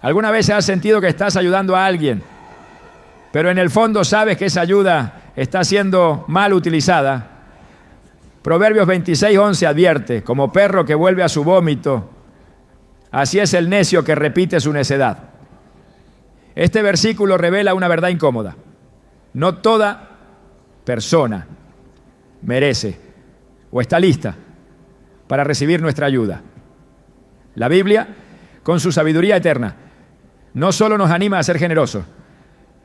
¿Alguna vez has sentido que estás ayudando a alguien, pero en el fondo sabes que esa ayuda está siendo mal utilizada? Proverbios 26:11 advierte: como perro que vuelve a su vómito, así es el necio que repite su necedad. Este versículo revela una verdad incómoda. No toda persona merece o está lista para recibir nuestra ayuda. La Biblia, con su sabiduría eterna, no solo nos anima a ser generosos,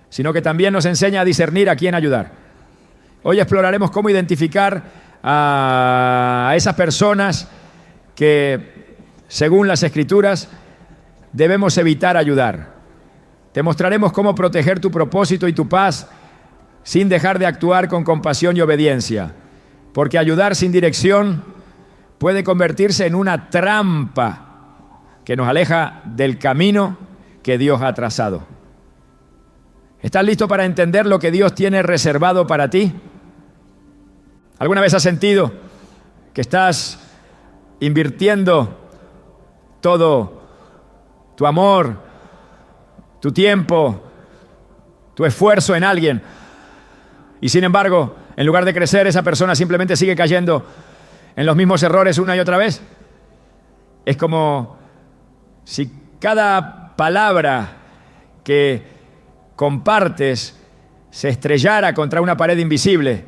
sino que también nos enseña a discernir a quién ayudar. Hoy exploraremos cómo identificar a esas personas que, según las Escrituras, debemos evitar ayudar. Te mostraremos cómo proteger tu propósito y tu paz sin dejar de actuar con compasión y obediencia, porque ayudar sin dirección puede convertirse en una trampa que nos aleja del camino que Dios ha trazado. ¿Estás listo para entender lo que Dios tiene reservado para ti? ¿Alguna vez has sentido que estás invirtiendo todo tu amor, tu tiempo, tu esfuerzo en alguien, y sin embargo, en lugar de crecer, esa persona simplemente sigue cayendo en los mismos errores una y otra vez? Es como si cada palabra que compartes se estrellara contra una pared invisible,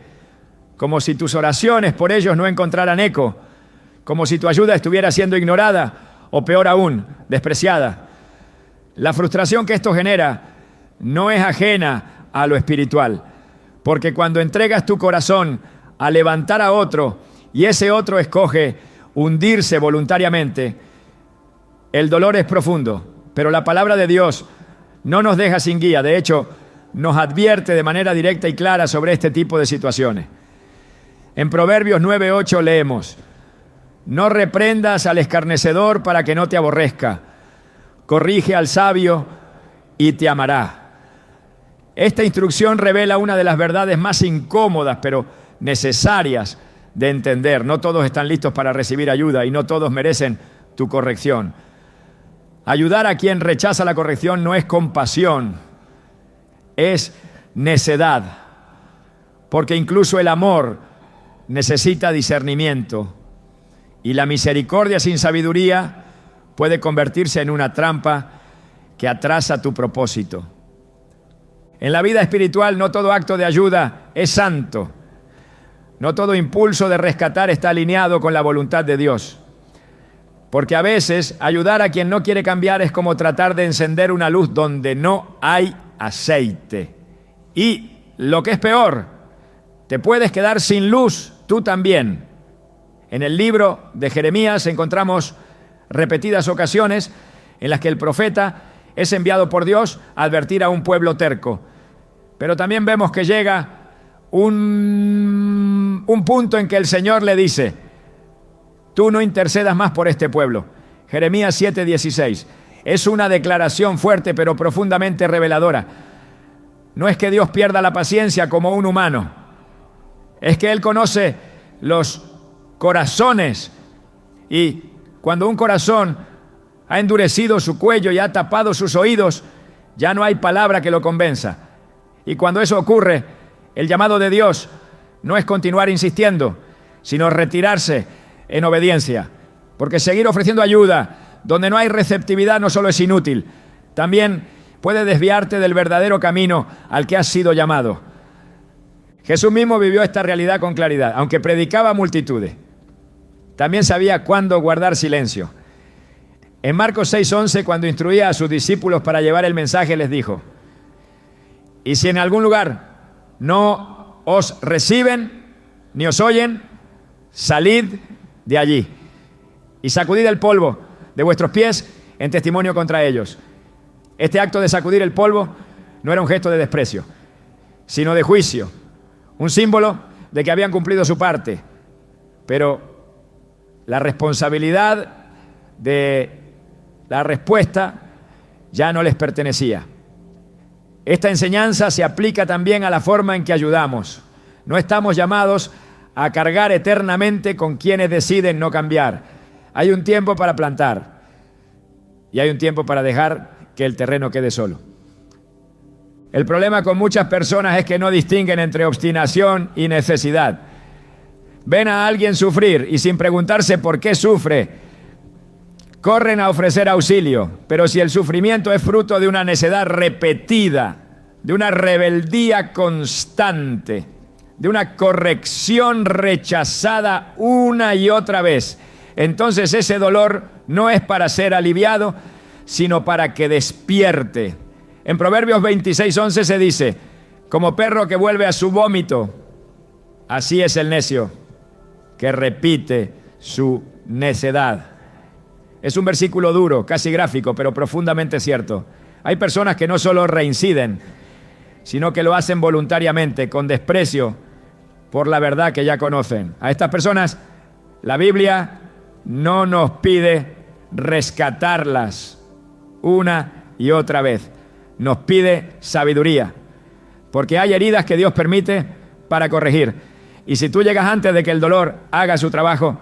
como si tus oraciones por ellos no encontraran eco, como si tu ayuda estuviera siendo ignorada o, peor aún, despreciada. La frustración que esto genera no es ajena a lo espiritual, porque cuando entregas tu corazón a levantar a otro y ese otro escoge hundirse voluntariamente, el dolor es profundo, pero la palabra de Dios no nos deja sin guía. De hecho, nos advierte de manera directa y clara sobre este tipo de situaciones. En Proverbios 9:8 leemos: no reprendas al escarnecedor para que no te aborrezca, corrige al sabio y te amará. Esta instrucción revela una de las verdades más incómodas, pero necesarias de entender. No todos están listos para recibir ayuda y no todos merecen tu corrección. Ayudar a quien rechaza la corrección no es compasión, es necedad, porque incluso el amor necesita discernimiento y la misericordia sin sabiduría puede convertirse en una trampa que atrasa tu propósito. En la vida espiritual no todo acto de ayuda es santo, no todo impulso de rescatar está alineado con la voluntad de Dios. Porque a veces ayudar a quien no quiere cambiar es como tratar de encender una luz donde no hay aceite. Y lo que es peor, te puedes quedar sin luz tú también. En el libro de Jeremías encontramos repetidas ocasiones en las que el profeta es enviado por Dios a advertir a un pueblo terco. Pero también vemos que llega un punto en que el Señor le dice: tú no intercedas más por este pueblo. Jeremías 7:16. Es una declaración fuerte pero profundamente reveladora. No es que Dios pierda la paciencia como un humano. Es que Él conoce los corazones. Y cuando un corazón ha endurecido su cuello y ha tapado sus oídos, ya no hay palabra que lo convenza. Y cuando eso ocurre, el llamado de Dios no es continuar insistiendo, sino retirarse en obediencia, porque seguir ofreciendo ayuda donde no hay receptividad no solo es inútil, también puede desviarte del verdadero camino al que has sido llamado. Jesús mismo vivió esta realidad con claridad. Aunque predicaba a multitudes, también sabía cuándo guardar silencio. En Marcos 6:11, cuando instruía a sus discípulos para llevar el mensaje, les dijo: y si en algún lugar no os reciben ni os oyen, salid de allí y sacudid el polvo de vuestros pies en testimonio contra ellos. Este acto de sacudir el polvo no era un gesto de desprecio, sino de juicio, un símbolo de que habían cumplido su parte, pero la responsabilidad de la respuesta ya no les pertenecía. Esta enseñanza se aplica también a la forma en que ayudamos. No estamos llamados a cargar eternamente con quienes deciden no cambiar. Hay un tiempo para plantar y hay un tiempo para dejar que el terreno quede solo. El problema con muchas personas es que no distinguen entre obstinación y necesidad. Ven a alguien sufrir y sin preguntarse por qué sufre, corren a ofrecer auxilio. Pero si el sufrimiento es fruto de una necedad repetida, de una rebeldía constante, de una corrección rechazada una y otra vez, entonces ese dolor no es para ser aliviado, sino para que despierte. En Proverbios 26:11 se dice: como perro que vuelve a su vómito, así es el necio que repite su necedad. Es un versículo duro, casi gráfico, pero profundamente cierto. Hay personas que no solo reinciden, sino que lo hacen voluntariamente, con desprecio por la verdad que ya conocen. A estas personas la Biblia no nos pide rescatarlas una y otra vez. Nos pide sabiduría, porque hay heridas que Dios permite para corregir. Y si tú llegas antes de que el dolor haga su trabajo,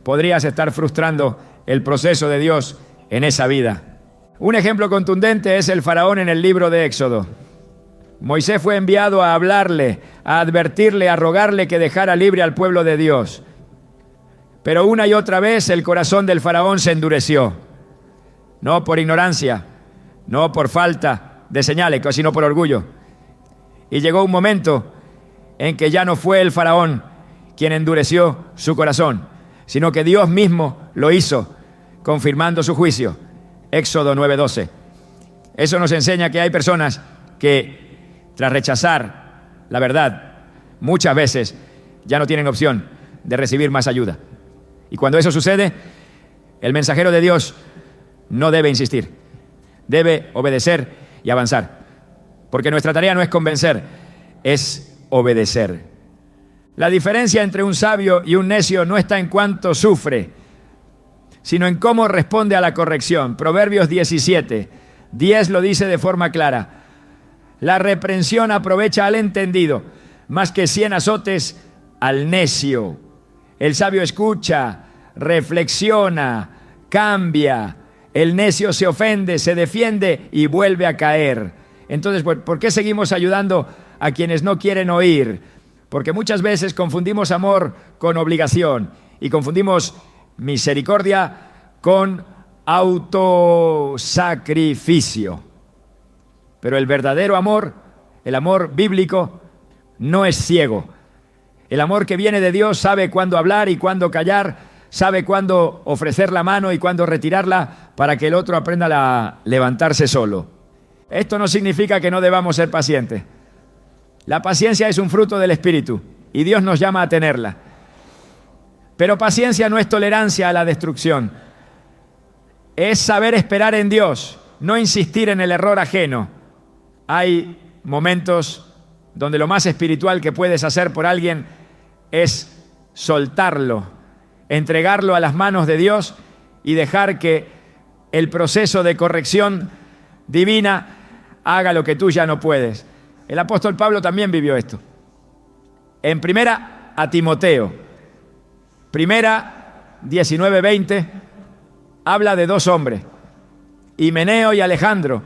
podrías estar frustrando el proceso de Dios en esa vida. Un ejemplo contundente es el faraón en el libro de Éxodo. Moisés fue enviado a hablarle, a advertirle, a rogarle que dejara libre al pueblo de Dios. Pero una y otra vez el corazón del faraón se endureció. No por ignorancia, no por falta de señales, sino por orgullo. Y llegó un momento en que ya no fue el faraón quien endureció su corazón, sino que Dios mismo lo hizo, confirmando su juicio. Éxodo 9:12. Eso nos enseña que hay personas que, tras rechazar la verdad, muchas veces ya no tienen opción de recibir más ayuda. Y cuando eso sucede, el mensajero de Dios no debe insistir, debe obedecer y avanzar, porque nuestra tarea no es convencer, es obedecer. La diferencia entre un sabio y un necio no está en cuánto sufre, sino en cómo responde a la corrección. Proverbios 17:10 lo dice de forma clara: la reprensión aprovecha al entendido, más que 100 azotes al necio. El sabio escucha, reflexiona, cambia. El necio se ofende, se defiende y vuelve a caer. Entonces, ¿por qué seguimos ayudando a quienes no quieren oír? Porque muchas veces confundimos amor con obligación y confundimos misericordia con autosacrificio. Pero el verdadero amor, el amor bíblico, no es ciego. El amor que viene de Dios sabe cuándo hablar y cuándo callar, sabe cuándo ofrecer la mano y cuándo retirarla para que el otro aprenda a levantarse solo. Esto no significa que no debamos ser pacientes. La paciencia es un fruto del Espíritu y Dios nos llama a tenerla. Pero paciencia no es tolerancia a la destrucción. Es saber esperar en Dios, no insistir en el error ajeno. Hay momentos donde lo más espiritual que puedes hacer por alguien es soltarlo, entregarlo a las manos de Dios y dejar que el proceso de corrección divina haga lo que tú ya no puedes. El apóstol Pablo también vivió esto. En primera a Timoteo, primera 19:20, habla de dos hombres, Himeneo y Alejandro,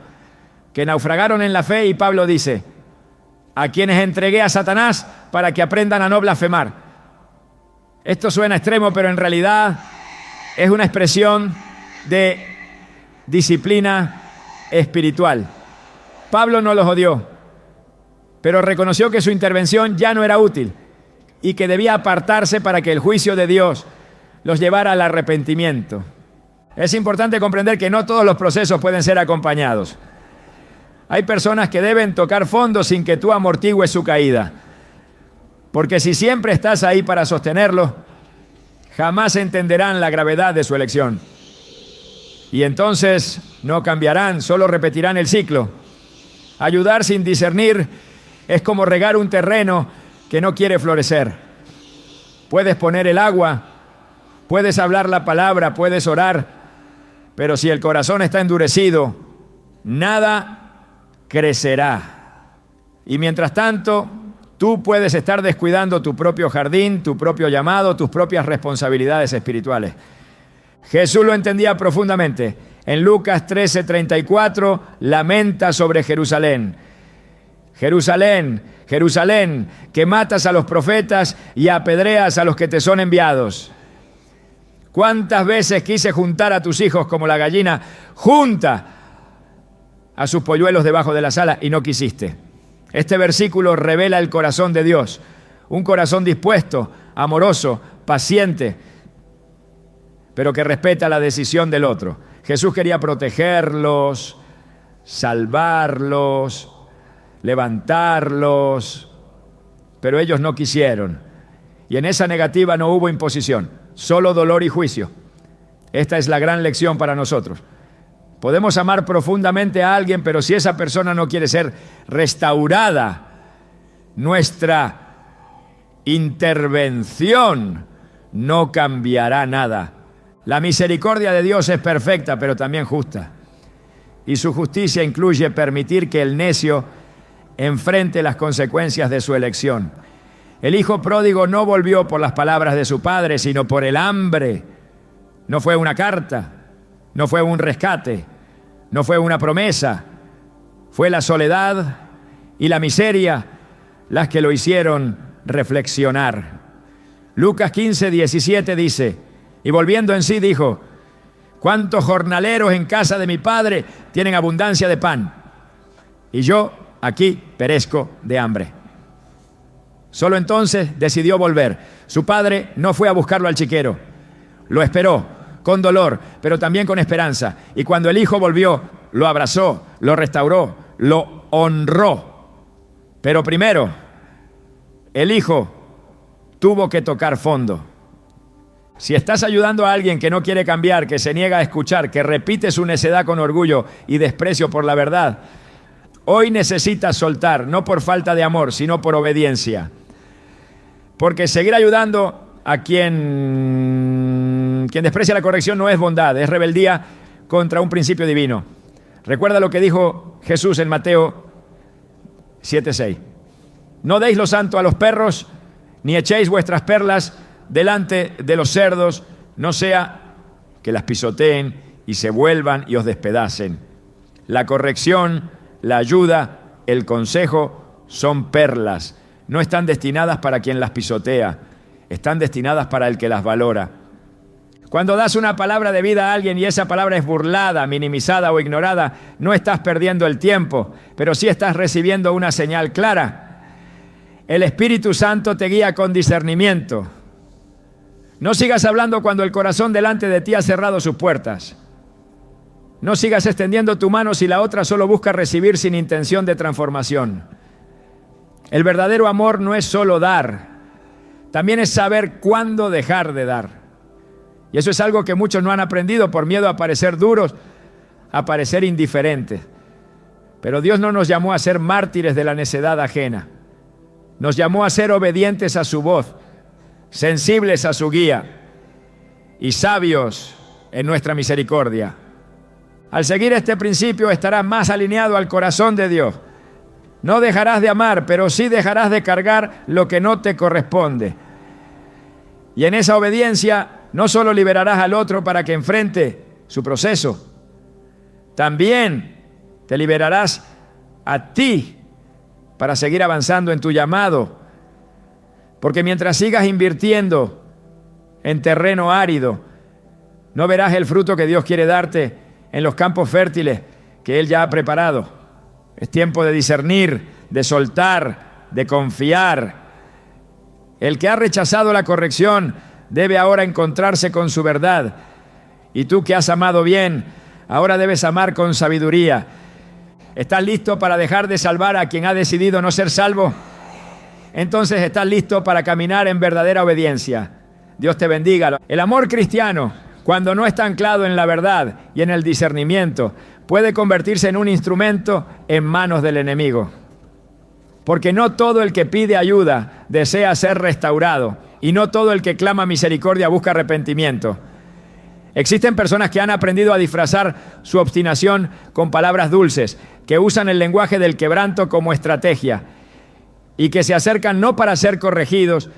que naufragaron en la fe, y Pablo dice: a quienes entregué a Satanás para que aprendan a no blasfemar. Esto suena extremo, pero en realidad es una expresión de disciplina espiritual. Pablo no los odió, pero reconoció que su intervención ya no era útil y que debía apartarse para que el juicio de Dios los llevara al arrepentimiento. Es importante comprender que no todos los procesos pueden ser acompañados. Hay personas que deben tocar fondo sin que tú amortigües su caída, porque si siempre estás ahí para sostenerlo, jamás entenderán la gravedad de su elección. Y entonces no cambiarán, solo repetirán el ciclo. Ayudar sin discernir es como regar un terreno que no quiere florecer. Puedes poner el agua, puedes hablar la palabra, puedes orar, pero si el corazón está endurecido, nada crecerá. Y mientras tanto, tú puedes estar descuidando tu propio jardín, tu propio llamado, tus propias responsabilidades espirituales. Jesús lo entendía profundamente. En Lucas 13:34 lamenta sobre Jerusalén. Jerusalén, Jerusalén, que matas a los profetas y apedreas a los que te son enviados. ¿Cuántas veces quise juntar a tus hijos como la gallina junta a sus polluelos debajo de las alas y no quisiste? Este versículo revela el corazón de Dios, un corazón dispuesto, amoroso, paciente, pero que respeta la decisión del otro. Jesús quería protegerlos, salvarlos, levantarlos, pero ellos no quisieron. Y en esa negativa no hubo imposición, solo dolor y juicio. Esta es la gran lección para nosotros. Podemos amar profundamente a alguien, pero si esa persona no quiere ser restaurada, nuestra intervención no cambiará nada. La misericordia de Dios es perfecta, pero también justa. Y su justicia incluye permitir que el necio enfrente las consecuencias de su elección. El hijo pródigo no volvió por las palabras de su padre, sino por el hambre. No fue una carta, no fue un rescate, no fue una promesa. Fue la soledad y la miseria las que lo hicieron reflexionar. Lucas 15:17 dice: y volviendo en sí dijo: ¿cuántos jornaleros en casa de mi padre tienen abundancia de pan? Y yo aquí perezco de hambre. Solo entonces decidió volver. Su padre no fue a buscarlo al chiquero. Lo esperó con dolor, pero también con esperanza. Y cuando el hijo volvió, lo abrazó, lo restauró, lo honró. Pero primero, el hijo tuvo que tocar fondo. Si estás ayudando a alguien que no quiere cambiar, que se niega a escuchar, que repite su necedad con orgullo y desprecio por la verdad, hoy necesitas soltar, no por falta de amor, sino por obediencia. Porque seguir ayudando a quien desprecia la corrección no es bondad, es rebeldía contra un principio divino. Recuerda lo que dijo Jesús en Mateo 7:6. No deis lo santo a los perros, ni echéis vuestras perlas delante de los cerdos, no sea que las pisoteen y se vuelvan y os despedacen. La corrección, la ayuda, el consejo son perlas. No están destinadas para quien las pisotea, están destinadas para el que las valora. Cuando das una palabra de vida a alguien y esa palabra es burlada, minimizada o ignorada, no estás perdiendo el tiempo, pero sí estás recibiendo una señal clara. El Espíritu Santo te guía con discernimiento. No sigas hablando cuando el corazón delante de ti ha cerrado sus puertas. No sigas extendiendo tu mano si la otra solo busca recibir sin intención de transformación. El verdadero amor no es solo dar, también es saber cuándo dejar de dar. Y eso es algo que muchos no han aprendido por miedo a parecer duros, a parecer indiferentes. Pero Dios no nos llamó a ser mártires de la necedad ajena. Nos llamó a ser obedientes a su voz, sensibles a su guía y sabios en nuestra misericordia. Al seguir este principio estarás más alineado al corazón de Dios. No dejarás de amar, pero sí dejarás de cargar lo que no te corresponde. Y en esa obediencia no solo liberarás al otro para que enfrente su proceso, también te liberarás a ti para seguir avanzando en tu llamado. Porque mientras sigas invirtiendo en terreno árido, no verás el fruto que Dios quiere darte en los campos fértiles que Él ya ha preparado. Es tiempo de discernir, de soltar, de confiar. El que ha rechazado la corrección debe ahora encontrarse con su verdad. Y tú que has amado bien, ahora debes amar con sabiduría. ¿Estás listo para dejar de salvar a quien ha decidido no ser salvo? Entonces estás listo para caminar en verdadera obediencia. Dios te bendiga. El amor cristiano, cuando no está anclado en la verdad y en el discernimiento, puede convertirse en un instrumento en manos del enemigo. Porque no todo el que pide ayuda desea ser restaurado, y no todo el que clama misericordia busca arrepentimiento. Existen personas que han aprendido a disfrazar su obstinación con palabras dulces, que usan el lenguaje del quebranto como estrategia, y que se acercan no para ser corregidos,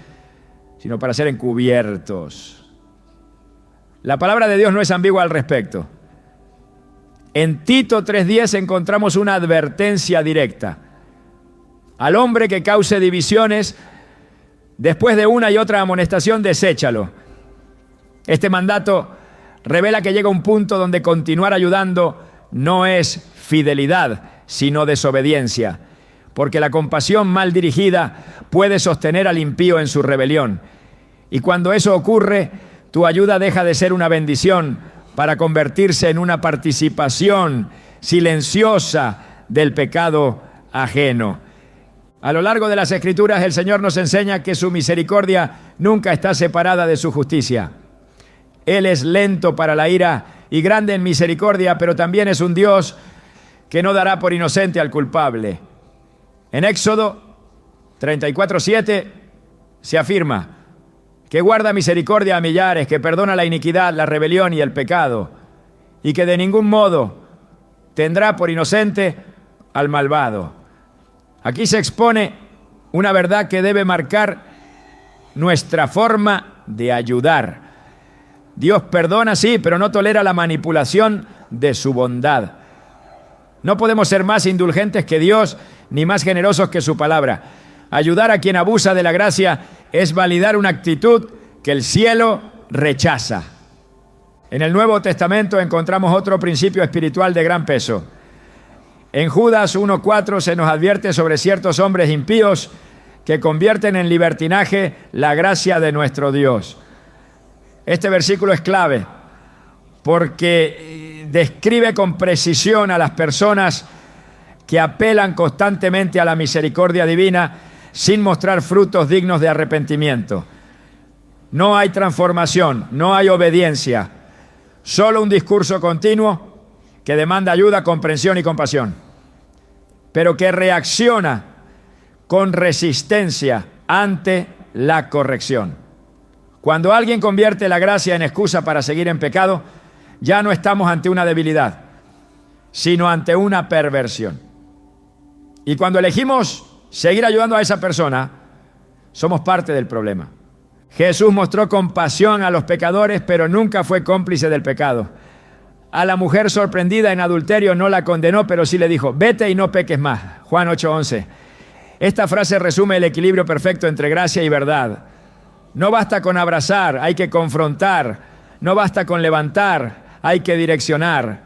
sino para ser encubiertos. La palabra de Dios no es ambigua al respecto. En Tito 3:10 encontramos una advertencia directa. Al hombre que cause divisiones, después de una y otra amonestación, deséchalo. Este mandato revela que llega un punto donde continuar ayudando no es fidelidad, sino desobediencia, porque la compasión mal dirigida puede sostener al impío en su rebelión. Y cuando eso ocurre, tu ayuda deja de ser una bendición para convertirse en una participación silenciosa del pecado ajeno. A lo largo de las Escrituras, el Señor nos enseña que su misericordia nunca está separada de su justicia. Él es lento para la ira y grande en misericordia, pero también es un Dios que no dará por inocente al culpable. En Éxodo 34:7 se afirma que guarda misericordia a millares, que perdona la iniquidad, la rebelión y el pecado, y que de ningún modo tendrá por inocente al malvado. Aquí se expone una verdad que debe marcar nuestra forma de ayudar. Dios perdona, sí, pero no tolera la manipulación de su bondad. No podemos ser más indulgentes que Dios, ni más generosos que su palabra. Ayudar a quien abusa de la gracia es validar una actitud que el cielo rechaza. En el Nuevo Testamento encontramos otro principio espiritual de gran peso. En Judas 1:4 se nos advierte sobre ciertos hombres impíos que convierten en libertinaje la gracia de nuestro Dios. Este versículo es clave porque describe con precisión a las personas que apelan constantemente a la misericordia divina sin mostrar frutos dignos de arrepentimiento. No hay transformación, no hay obediencia, solo un discurso continuo que demanda ayuda, comprensión y compasión, pero que reacciona con resistencia ante la corrección. Cuando alguien convierte la gracia en excusa para seguir en pecado, ya no estamos ante una debilidad, sino ante una perversión. Y cuando elegimos seguir ayudando a esa persona, somos parte del problema. Jesús mostró compasión a los pecadores, pero nunca fue cómplice del pecado. A la mujer sorprendida en adulterio no la condenó, pero sí le dijo, vete y no peques más. Juan 8:11. Esta frase resume el equilibrio perfecto entre gracia y verdad. No basta con abrazar, hay que confrontar. No basta con levantar, hay que direccionar.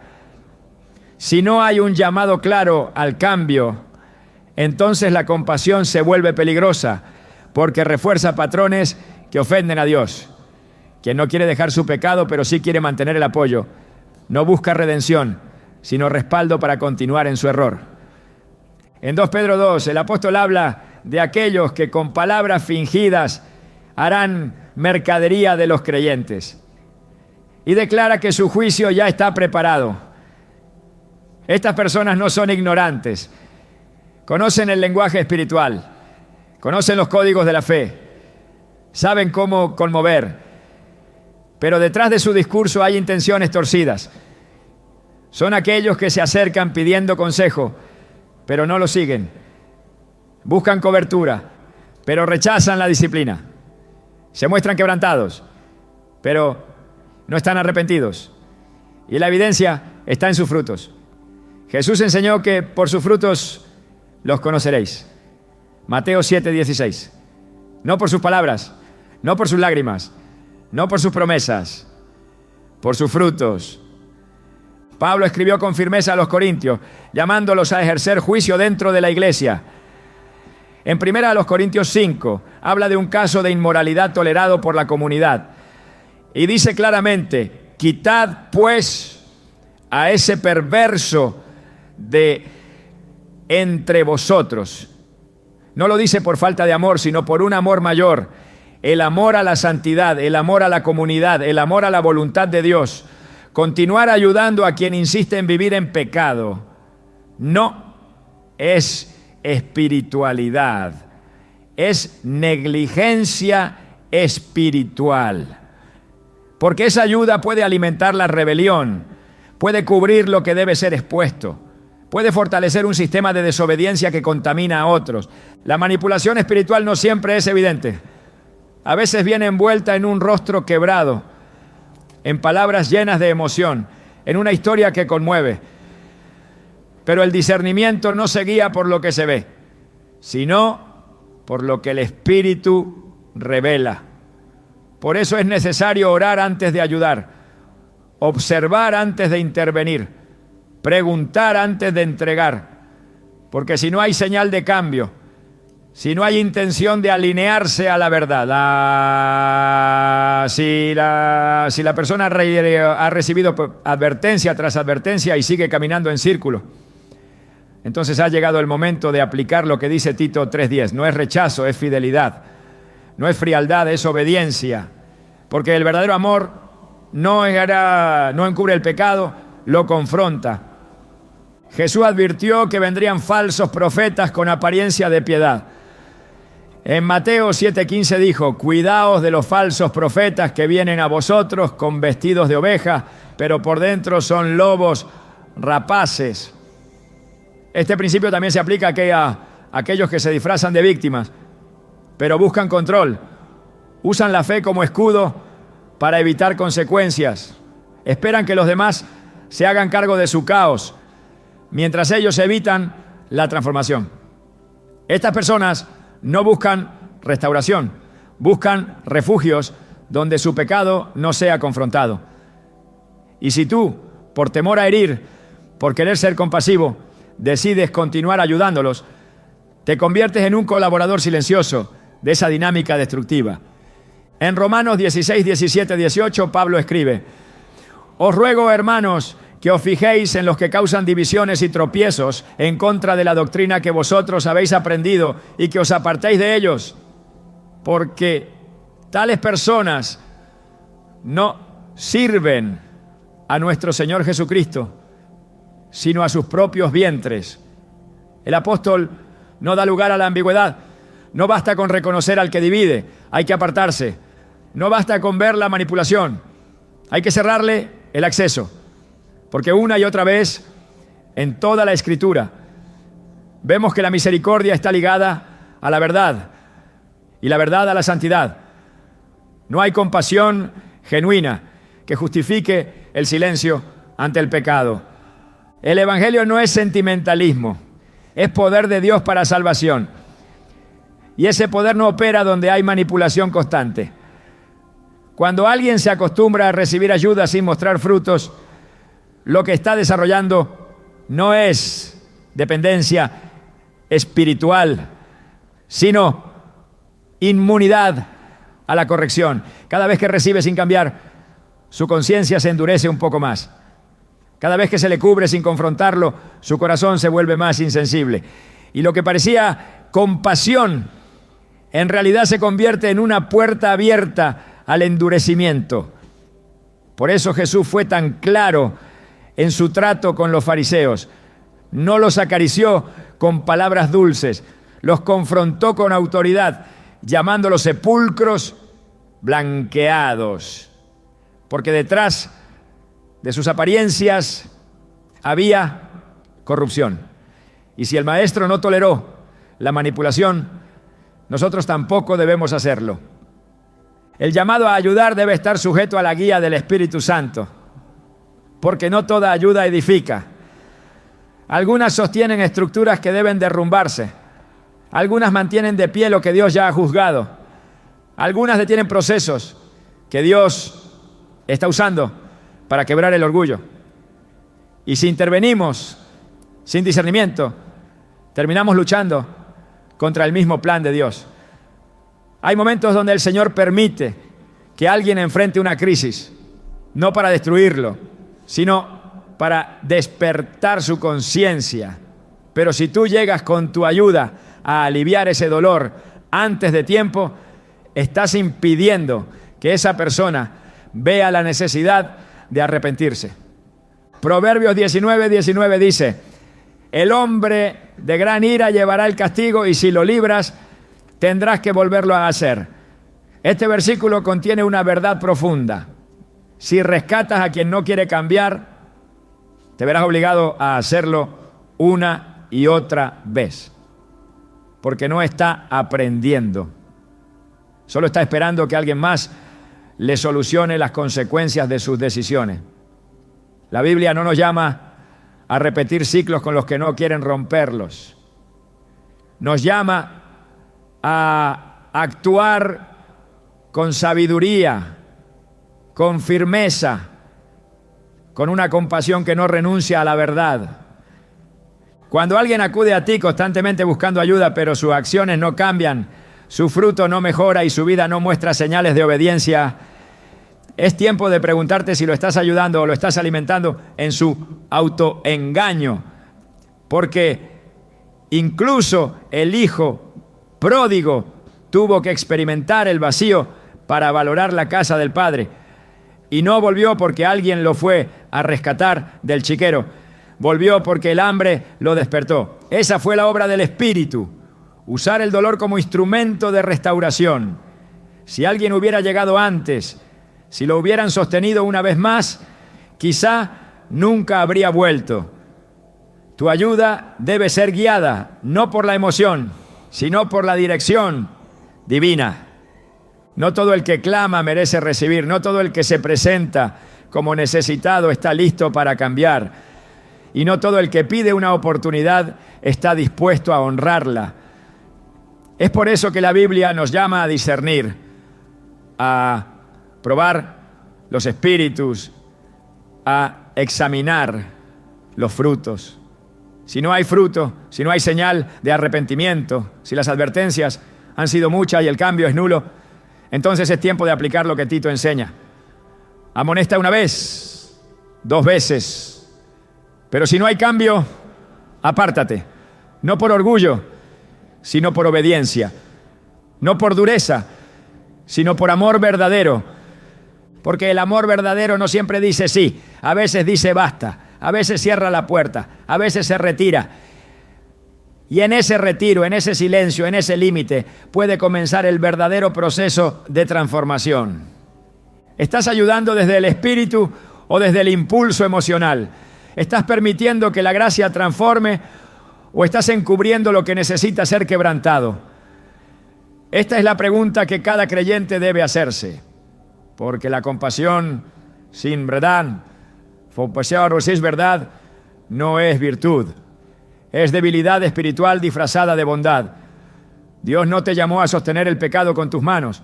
Si no hay un llamado claro al cambio, entonces la compasión se vuelve peligrosa, porque refuerza patrones que ofenden a Dios. Quien no quiere dejar su pecado, pero sí quiere mantener el apoyo, no busca redención, sino respaldo para continuar en su error. En 2 Pedro 2, el apóstol habla de aquellos que con palabras fingidas harán mercadería de los creyentes. Y declara que su juicio ya está preparado. Estas personas no son ignorantes. Conocen el lenguaje espiritual. Conocen los códigos de la fe. Saben cómo conmover. Pero detrás de su discurso hay intenciones torcidas. Son aquellos que se acercan pidiendo consejo, pero no lo siguen. Buscan cobertura, pero rechazan la disciplina. Se muestran quebrantados, pero no están arrepentidos. Y la evidencia está en sus frutos. Jesús enseñó que por sus frutos los conoceréis. Mateo 7:16. No por sus palabras, no por sus lágrimas, no por sus promesas, por sus frutos. Pablo escribió con firmeza a los corintios, llamándolos a ejercer juicio dentro de la iglesia. En 1 Corintios 5 habla de un caso de inmoralidad tolerado por la comunidad. Y dice claramente, quitad pues a ese perverso de entre vosotros. No lo dice por falta de amor, sino por un amor mayor. El amor a la santidad, el amor a la comunidad, el amor a la voluntad de Dios. Continuar ayudando a quien insiste en vivir en pecado no es espiritualidad, es negligencia espiritual. Porque esa ayuda puede alimentar la rebelión, puede cubrir lo que debe ser expuesto, puede fortalecer un sistema de desobediencia que contamina a otros. La manipulación espiritual no siempre es evidente. A veces viene envuelta en un rostro quebrado, en palabras llenas de emoción, en una historia que conmueve. Pero el discernimiento no se guía por lo que se ve, sino por lo que el Espíritu revela. Por eso es necesario orar antes de ayudar, observar antes de intervenir, preguntar antes de entregar. Porque si no hay señal de cambio, si no hay intención de alinearse a la verdad, si la persona ha recibido advertencia tras advertencia y sigue caminando en círculo, entonces ha llegado el momento de aplicar lo que dice Tito 3:10. No es rechazo, es fidelidad. No es frialdad, es obediencia. Porque el verdadero amor no encubre el pecado, lo confronta. Jesús advirtió que vendrían falsos profetas con apariencia de piedad. En Mateo 7:15 dijo: cuidaos de los falsos profetas que vienen a vosotros con vestidos de oveja, pero por dentro son lobos rapaces. Este principio también se aplica a aquellos que se disfrazan de víctimas, pero buscan control. Usan la fe como escudo para evitar consecuencias. Esperan que los demás se hagan cargo de su caos, mientras ellos evitan la transformación. Estas personas no buscan restauración, buscan refugios donde su pecado no sea confrontado. Y si tú, por temor a herir, por querer ser compasivo, decides continuar ayudándolos, te conviertes en un colaborador silencioso de esa dinámica destructiva. En Romanos 16, 17, 18, Pablo escribe: os ruego, hermanos, que os fijéis en los que causan divisiones y tropiezos en contra de la doctrina que vosotros habéis aprendido y que os apartéis de ellos, porque tales personas no sirven a nuestro Señor Jesucristo, sino a sus propios vientres. El apóstol no da lugar a la ambigüedad. No basta con reconocer al que divide, hay que apartarse. No basta con ver la manipulación, hay que cerrarle el acceso. Porque una y otra vez, en toda la Escritura, vemos que la misericordia está ligada a la verdad y la verdad a la santidad. No hay compasión genuina que justifique el silencio ante el pecado. El Evangelio no es sentimentalismo, es poder de Dios para salvación. Y ese poder no opera donde hay manipulación constante. Cuando alguien se acostumbra a recibir ayuda sin mostrar frutos, lo que está desarrollando no es dependencia espiritual, sino inmunidad a la corrección. Cada vez que recibe sin cambiar, su conciencia se endurece un poco más. Cada vez que se le cubre sin confrontarlo, su corazón se vuelve más insensible. Y lo que parecía compasión, en realidad se convierte en una puerta abierta al endurecimiento. Por eso Jesús fue tan claro en su trato con los fariseos. No los acarició con palabras dulces, los confrontó con autoridad, llamándolos sepulcros blanqueados. Porque detrás de sus apariencias había corrupción. Y si el maestro no toleró la manipulación, nosotros tampoco debemos hacerlo. El llamado a ayudar debe estar sujeto a la guía del Espíritu Santo, porque no toda ayuda edifica. Algunas sostienen estructuras que deben derrumbarse. Algunas mantienen de pie lo que Dios ya ha juzgado. Algunas detienen procesos que Dios está usando para quebrar el orgullo. Y si intervenimos sin discernimiento, terminamos luchando contra el mismo plan de Dios. Hay momentos donde el Señor permite que alguien enfrente una crisis, no para destruirlo, sino para despertar su conciencia. Pero si tú llegas con tu ayuda a aliviar ese dolor antes de tiempo, estás impidiendo que esa persona vea la necesidad de arrepentirse. Proverbios 19:19 dice: el hombre de gran ira llevará el castigo, y si lo libras, tendrás que volverlo a hacer. Este versículo contiene una verdad profunda. Si rescatas a quien no quiere cambiar, te verás obligado a hacerlo una y otra vez, porque no está aprendiendo. Solo está esperando que alguien más le solucione las consecuencias de sus decisiones. La Biblia no nos llama a repetir ciclos con los que no quieren romperlos. Nos llama a actuar con sabiduría, con firmeza, con una compasión que no renuncia a la verdad. Cuando alguien acude a ti constantemente buscando ayuda, pero sus acciones no cambian, su fruto no mejora y su vida no muestra señales de obediencia, es tiempo de preguntarte si lo estás ayudando o lo estás alimentando en su autoengaño. Porque incluso el hijo pródigo tuvo que experimentar el vacío para valorar la casa del padre. Y no volvió porque alguien lo fue a rescatar del chiquero. Volvió porque el hambre lo despertó. Esa fue la obra del Espíritu. Usar el dolor como instrumento de restauración. Si alguien hubiera llegado antes, si lo hubieran sostenido una vez más, quizá nunca habría vuelto. Tu ayuda debe ser guiada, no por la emoción, sino por la dirección divina. No todo el que clama merece recibir, no todo el que se presenta como necesitado está listo para cambiar. Y no todo el que pide una oportunidad está dispuesto a honrarla. Es por eso que la Biblia nos llama a discernir, a probar los espíritus, a examinar los frutos. Si no hay fruto, si no hay señal de arrepentimiento, si las advertencias han sido muchas y el cambio es nulo, entonces es tiempo de aplicar lo que Tito enseña. Amonesta una vez, 2 veces. Pero si no hay cambio, apártate. No por orgullo, sino por obediencia. No por dureza, sino por amor verdadero. Porque el amor verdadero no siempre dice sí. A veces dice basta. A veces cierra la puerta. A veces se retira. Y en ese retiro, en ese silencio, en ese límite, puede comenzar el verdadero proceso de transformación. ¿Estás ayudando desde el espíritu o desde el impulso emocional? ¿Estás permitiendo que la gracia transforme o estás encubriendo lo que necesita ser quebrantado? Esta es la pregunta que cada creyente debe hacerse, porque la compasión sin verdad, compasión sin verdad, no es virtud, es debilidad espiritual disfrazada de bondad. Dios no te llamó a sostener el pecado con tus manos,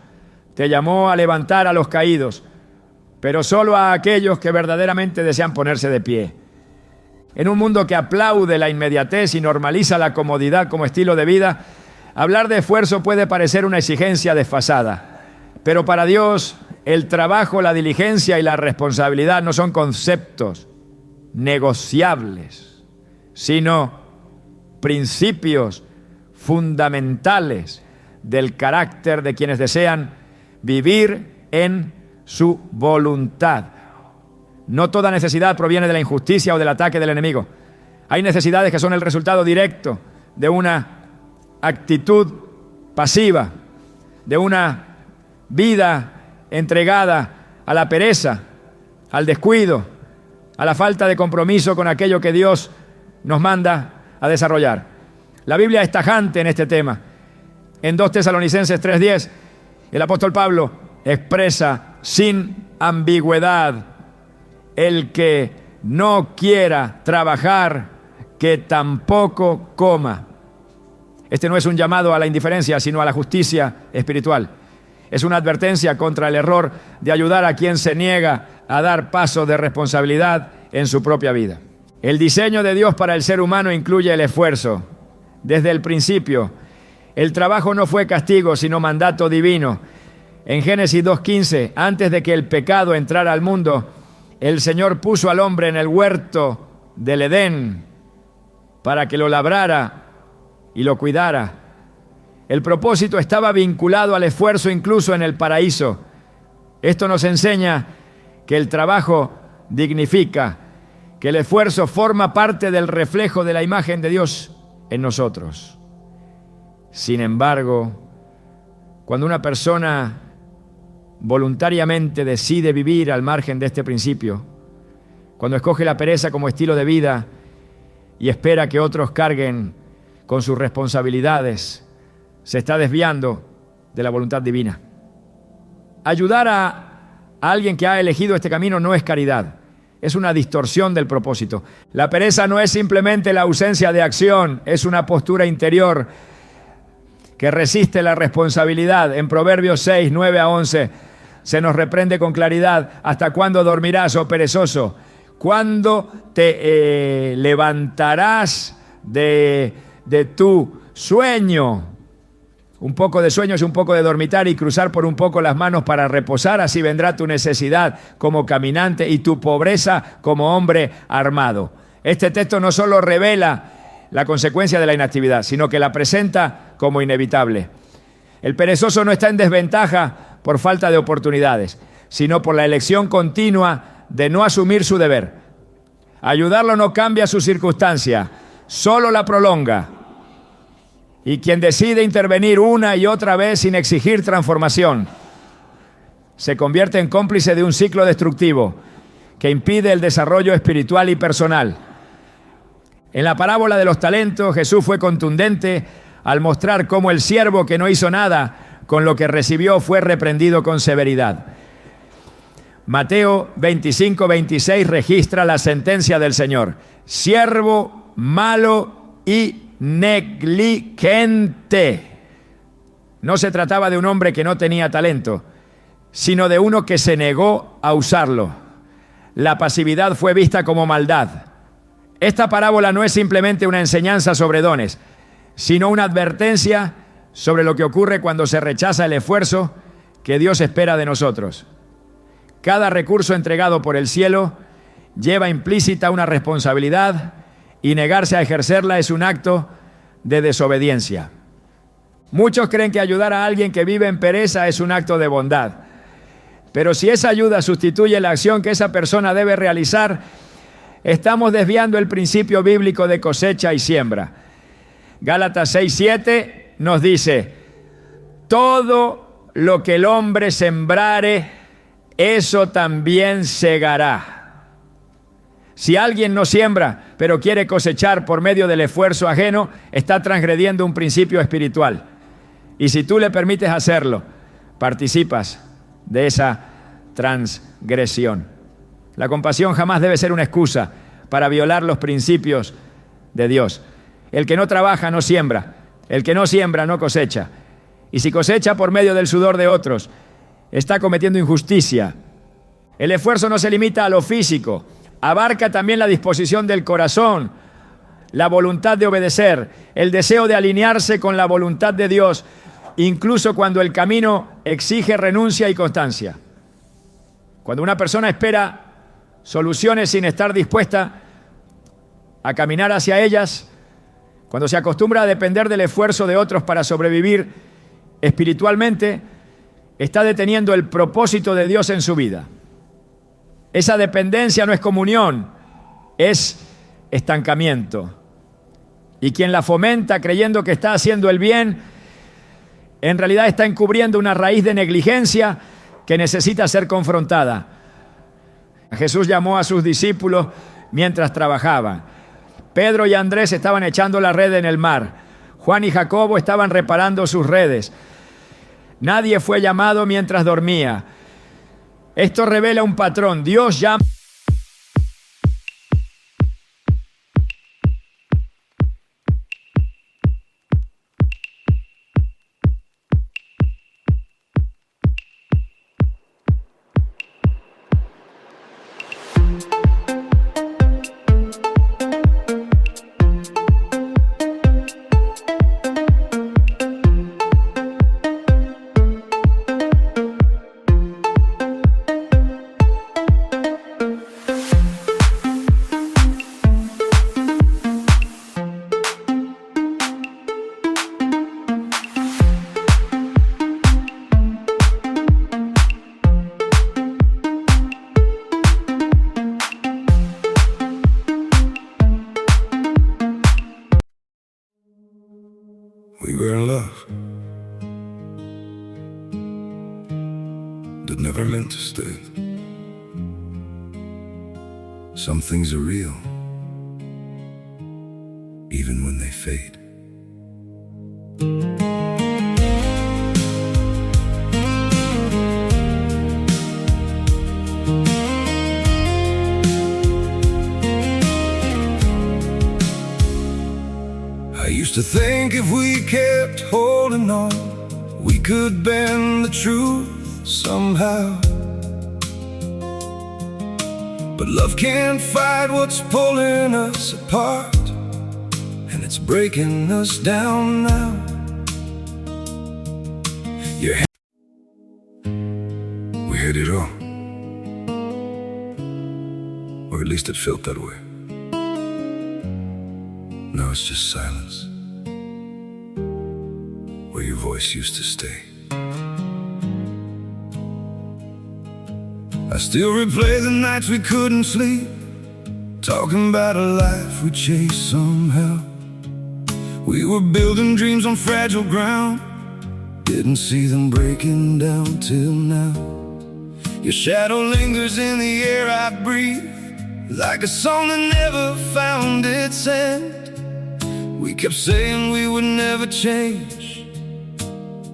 te llamó a levantar a los caídos, pero solo a aquellos que verdaderamente desean ponerse de pie. En un mundo que aplaude la inmediatez y normaliza la comodidad como estilo de vida, hablar de esfuerzo puede parecer una exigencia desfasada. Pero para Dios, el trabajo, la diligencia y la responsabilidad no son conceptos negociables, sino principios fundamentales del carácter de quienes desean vivir en su voluntad. No toda necesidad proviene de la injusticia o del ataque del enemigo. Hay necesidades que son el resultado directo de una actitud pasiva, de una vida entregada a la pereza, al descuido, a la falta de compromiso con aquello que Dios nos manda a desarrollar. La Biblia es tajante en este tema. En 2 Tesalonicenses 3:10, el apóstol Pablo expresa sin ambigüedad: el que no quiera trabajar, que tampoco coma. Este no es un llamado a la indiferencia, sino a la justicia espiritual. Es una advertencia contra el error de ayudar a quien se niega a dar pasos de responsabilidad en su propia vida. El diseño de Dios para el ser humano incluye el esfuerzo. Desde el principio, el trabajo no fue castigo, sino mandato divino. En Génesis 2:15, antes de que el pecado entrara al mundo, el Señor puso al hombre en el huerto del Edén para que lo labrara y lo cuidara. El propósito estaba vinculado al esfuerzo incluso en el paraíso. Esto nos enseña que el trabajo dignifica, que el esfuerzo forma parte del reflejo de la imagen de Dios en nosotros. Sin embargo, cuando una persona voluntariamente decide vivir al margen de este principio, cuando escoge la pereza como estilo de vida y espera que otros carguen con sus responsabilidades, se está desviando de la voluntad divina. Ayudar a alguien que ha elegido este camino no es caridad, Es una distorsión del propósito. La pereza no es simplemente la ausencia de acción, es una postura interior que resiste la responsabilidad. En Proverbios 6, 9 a 11 se nos reprende con claridad: ¿hasta cuándo dormirás, oh perezoso? ¿Cuándo te levantarás de tu sueño? Un poco de sueño es un poco de dormitar y cruzar por un poco las manos para reposar. Así vendrá tu necesidad como caminante y tu pobreza como hombre armado. Este texto no solo revela la consecuencia de la inactividad, sino que la presenta como inevitable. El perezoso no está en desventaja por falta de oportunidades, sino por la elección continua de no asumir su deber. Ayudarlo no cambia su circunstancia, solo la prolonga. Y quien decide intervenir una y otra vez sin exigir transformación, se convierte en cómplice de un ciclo destructivo que impide el desarrollo espiritual y personal. En la parábola de los talentos, Jesús fue contundente al mostrar cómo el siervo que no hizo nada con lo que recibió fue reprendido con severidad. Mateo 25, 26 registra la sentencia del Señor: siervo malo y negligente. No se trataba de un hombre que no tenía talento, sino de uno que se negó a usarlo. La pasividad fue vista como maldad. Esta parábola no es simplemente una enseñanza sobre dones, sino una advertencia sobre lo que ocurre cuando se rechaza el esfuerzo que Dios espera de nosotros. Cada recurso entregado por el cielo lleva implícita una responsabilidad, y negarse a ejercerla es un acto de desobediencia. Muchos creen que ayudar a alguien que vive en pereza es un acto de bondad. Pero si esa ayuda sustituye la acción que esa persona debe realizar, estamos desviando el principio bíblico de cosecha y siembra. Gálatas 6:7 nos dice: todo lo que el hombre sembrare, eso también segará. Si alguien no siembra, pero quiere cosechar por medio del esfuerzo ajeno, está transgrediendo un principio espiritual. Y si tú le permites hacerlo, participas de esa transgresión. La compasión jamás debe ser una excusa para violar los principios de Dios. El que no trabaja no siembra, el que no siembra no cosecha. Y si cosecha por medio del sudor de otros, está cometiendo injusticia. El esfuerzo no se limita a lo físico, abarca también la disposición del corazón, la voluntad de obedecer, el deseo de alinearse con la voluntad de Dios, incluso cuando el camino exige renuncia y constancia. Cuando una persona espera soluciones sin estar dispuesta a caminar hacia ellas, cuando se acostumbra a depender del esfuerzo de otros para sobrevivir espiritualmente, está deteniendo el propósito de Dios en su vida. Esa dependencia no es comunión, es estancamiento. Y quien la fomenta creyendo que está haciendo el bien, en realidad está encubriendo una raíz de negligencia que necesita ser confrontada. Jesús llamó a sus discípulos mientras trabajaban. Pedro y Andrés estaban echando la red en el mar. Juan y Jacobo estaban reparando sus redes. Nadie fue llamado mientras dormía. Esto revela un patrón. Dios llama. We were in love that never meant to stay. Some things are real, even when they fade. I used to think if we kept holding on, we could bend the truth somehow. But love can't fight what's pulling us apart, and it's breaking us down now. We had it all, or at least it felt that way. Now it's just silence, where your voice used to stay. I still replay the nights we couldn't sleep, talking about a life we chased somehow. We were building dreams on fragile ground, didn't see them breaking down till now. Your shadow lingers in the air I breathe, like a song that never found its end. We kept saying we would never change,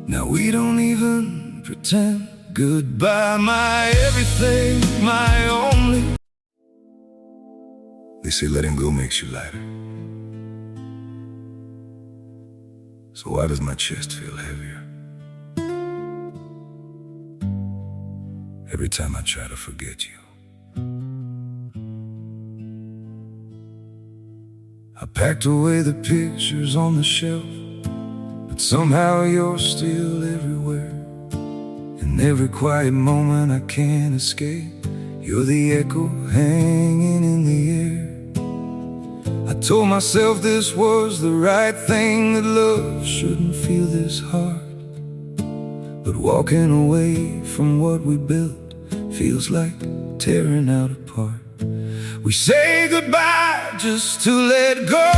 now we don't even pretend. Goodbye, my everything, my only. They say letting go makes you lighter. So why does my chest feel heavier every time I try to forget you? I packed away the pictures on the shelf, but somehow you're still everywhere. In every quiet moment I can't escape, you're the echo hanging in the air. I told myself this was the right thing, that love shouldn't feel this hard. But walking away from what we built feels like tearing out apart. We say goodbye just to let go.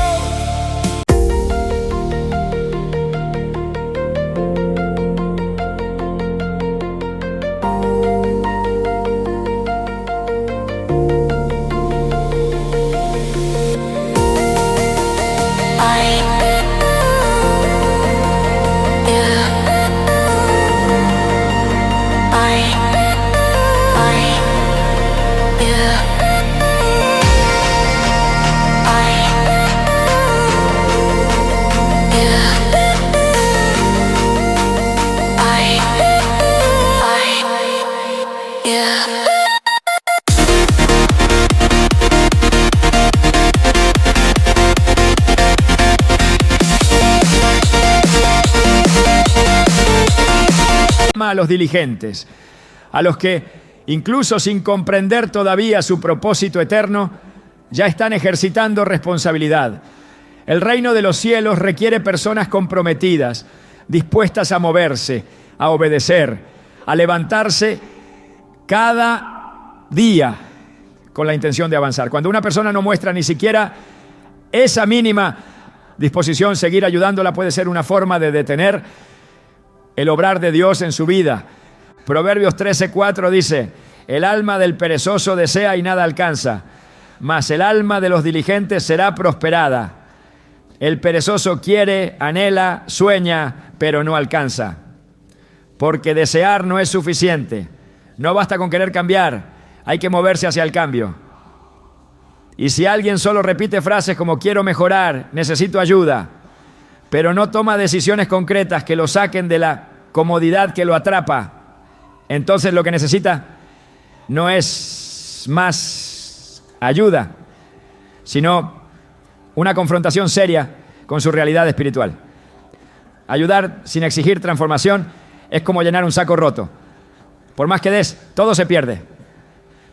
A los diligentes, a los que, incluso sin comprender todavía su propósito eterno, ya están ejercitando responsabilidad. El reino de los cielos requiere personas comprometidas, dispuestas a moverse, a obedecer, a levantarse cada día con la intención de avanzar. Cuando una persona no muestra ni siquiera esa mínima disposición, seguir ayudándola puede ser una forma de detener el obrar de Dios en su vida. Proverbios 13:4 dice: el alma del perezoso desea y nada alcanza, mas el alma de los diligentes será prosperada. El perezoso quiere, anhela, sueña, pero no alcanza. Porque desear no es suficiente. No basta con querer cambiar, hay que moverse hacia el cambio. Y si alguien solo repite frases como quiero mejorar, necesito ayuda, pero no toma decisiones concretas que lo saquen de la comodidad que lo atrapa, entonces lo que necesita no es más ayuda, sino una confrontación seria con su realidad espiritual. Ayudar sin exigir transformación es como llenar un saco roto. Por más que des, todo se pierde.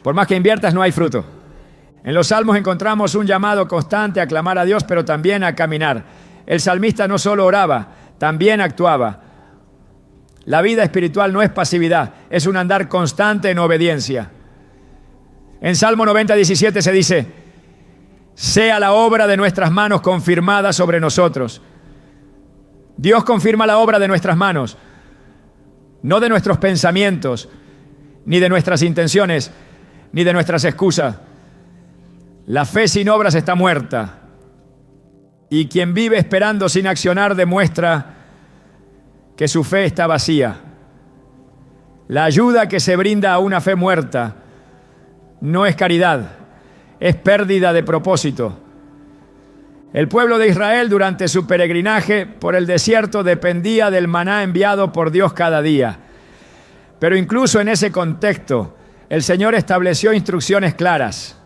Por más que inviertas, no hay fruto. En los Salmos encontramos un llamado constante a clamar a Dios, pero también a caminar. El salmista no solo oraba, también actuaba. La vida espiritual no es pasividad, es un andar constante en obediencia. En Salmo 90:17 se dice: sea la obra de nuestras manos confirmada sobre nosotros. Dios confirma la obra de nuestras manos, no de nuestros pensamientos, ni de nuestras intenciones, ni de nuestras excusas. La fe sin obras está muerta. Y quien vive esperando sin accionar demuestra que su fe está vacía. La ayuda que se brinda a una fe muerta no es caridad, es pérdida de propósito. El pueblo de Israel durante su peregrinaje por el desierto dependía del maná enviado por Dios cada día. Pero incluso en ese contexto, el Señor estableció instrucciones claras.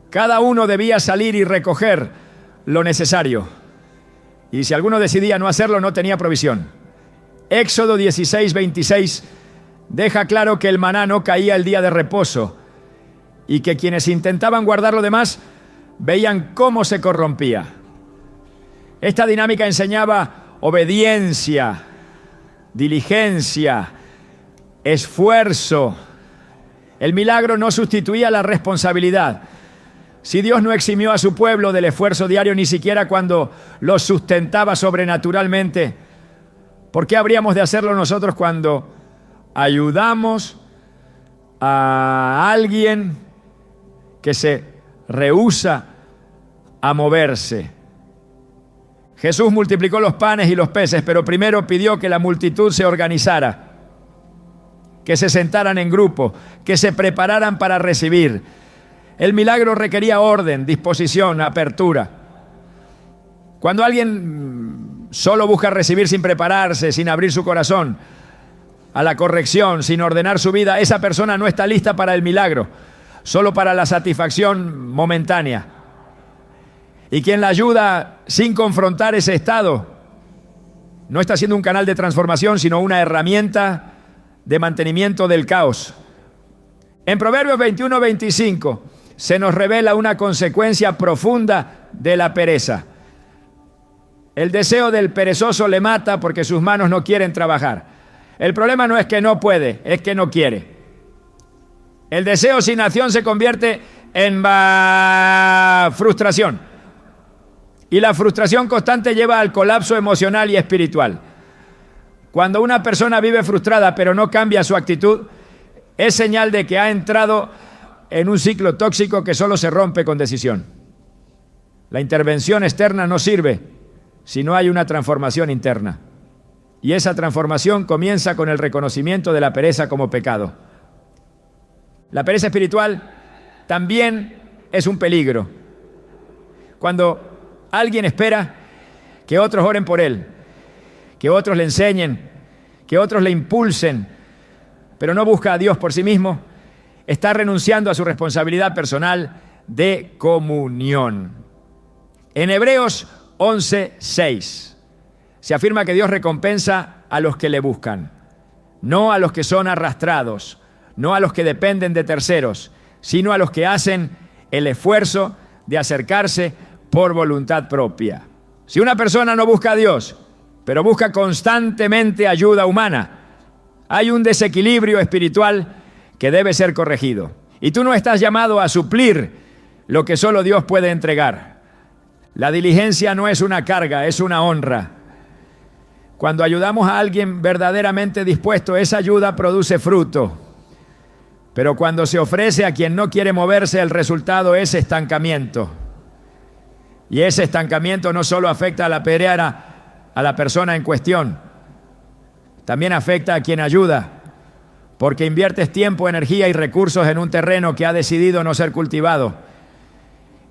Cada uno debía salir y recoger lo necesario. Y si alguno decidía no hacerlo, no tenía provisión. Éxodo 16:26 deja claro que el maná no caía el día de reposo y que quienes intentaban guardar lo demás veían cómo se corrompía. Esta dinámica enseñaba obediencia, diligencia, esfuerzo. El milagro no sustituía la responsabilidad. Si Dios no eximió a su pueblo del esfuerzo diario ni siquiera cuando los sustentaba sobrenaturalmente, ¿por qué habríamos de hacerlo nosotros cuando ayudamos a alguien que se rehúsa a moverse? Jesús multiplicó los panes y los peces, pero primero pidió que la multitud se organizara, que se sentaran en grupo, que se prepararan para recibir. El milagro requería orden, disposición, apertura. Cuando alguien solo busca recibir sin prepararse, sin abrir su corazón a la corrección, sin ordenar su vida, esa persona no está lista para el milagro, solo para la satisfacción momentánea. Y quien la ayuda sin confrontar ese estado no está siendo un canal de transformación, sino una herramienta de mantenimiento del caos. En Proverbios 21:25 se nos revela una consecuencia profunda de la pereza. El deseo del perezoso le mata porque sus manos no quieren trabajar. El problema no es que no puede, es que no quiere. El deseo sin acción se convierte en frustración. Y la frustración constante lleva al colapso emocional y espiritual. Cuando una persona vive frustrada pero no cambia su actitud, es señal de que ha entrado en un ciclo tóxico que solo se rompe con decisión. La intervención externa no sirve si no hay una transformación interna. Y esa transformación comienza con el reconocimiento de la pereza como pecado. La pereza espiritual también es un peligro. Cuando alguien espera que otros oren por él, que otros le enseñen, que otros le impulsen, pero no busca a Dios por sí mismo, está renunciando a su responsabilidad personal de comunión. En Hebreos 11:6 se afirma que Dios recompensa a los que le buscan, no a los que son arrastrados, no a los que dependen de terceros, sino a los que hacen el esfuerzo de acercarse por voluntad propia. Si una persona no busca a Dios, pero busca constantemente ayuda humana, hay un desequilibrio espiritual que debe ser corregido. Y tú no estás llamado a suplir lo que solo Dios puede entregar. La diligencia no es una carga, es una honra. Cuando ayudamos a alguien verdaderamente dispuesto, esa ayuda produce fruto. Pero cuando se ofrece a quien no quiere moverse, el resultado es estancamiento. Y ese estancamiento no solo afecta a la persona en cuestión, también afecta a quien ayuda, porque inviertes tiempo, energía y recursos en un terreno que ha decidido no ser cultivado.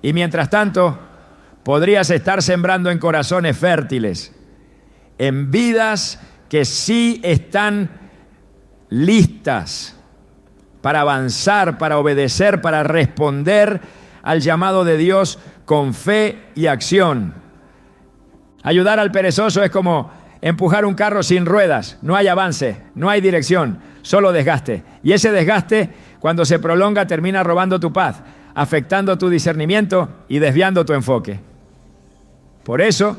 Y mientras tanto, podrías estar sembrando en corazones fértiles, en vidas que sí están listas para avanzar, para obedecer, para responder al llamado de Dios con fe y acción. Ayudar al perezoso es como empujar un carro sin ruedas. No hay avance, no hay dirección, solo desgaste. Y ese desgaste, cuando se prolonga, termina robando tu paz, afectando tu discernimiento y desviando tu enfoque. Por eso,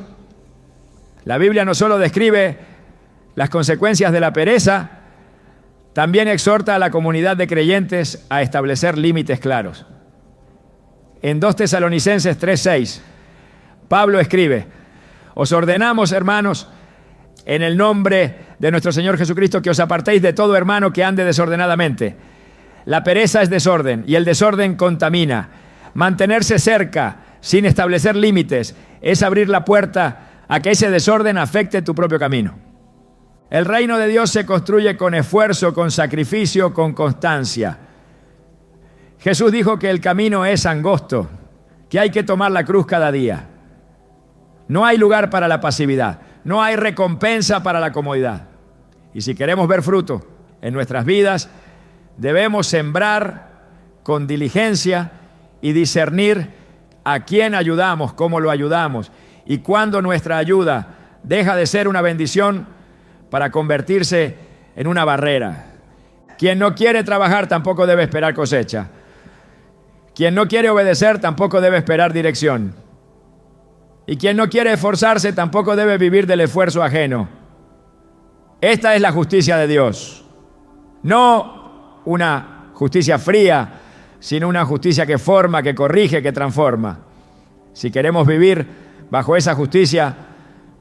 la Biblia no solo describe las consecuencias de la pereza, también exhorta a la comunidad de creyentes a establecer límites claros. En 2 Tesalonicenses 3:6, Pablo escribe: os ordenamos, hermanos, en el nombre de nuestro Señor Jesucristo, que os apartéis de todo hermano que ande desordenadamente. La pereza es desorden y el desorden contamina. Mantenerse cerca, sin establecer límites, es abrir la puerta a que ese desorden afecte tu propio camino. El reino de Dios se construye con esfuerzo, con sacrificio, con constancia. Jesús dijo que el camino es angosto, que hay que tomar la cruz cada día. No hay lugar para la pasividad. No hay recompensa para la comodidad. Y si queremos ver fruto en nuestras vidas, debemos sembrar con diligencia y discernir a quién ayudamos, cómo lo ayudamos y cuándo nuestra ayuda deja de ser una bendición para convertirse en una barrera. Quien no quiere trabajar tampoco debe esperar cosecha. Quien no quiere obedecer tampoco debe esperar dirección. Y quien no quiere esforzarse tampoco debe vivir del esfuerzo ajeno. Esta es la justicia de Dios. No una justicia fría, sino una justicia que forma, que corrige, que transforma. Si queremos vivir bajo esa justicia,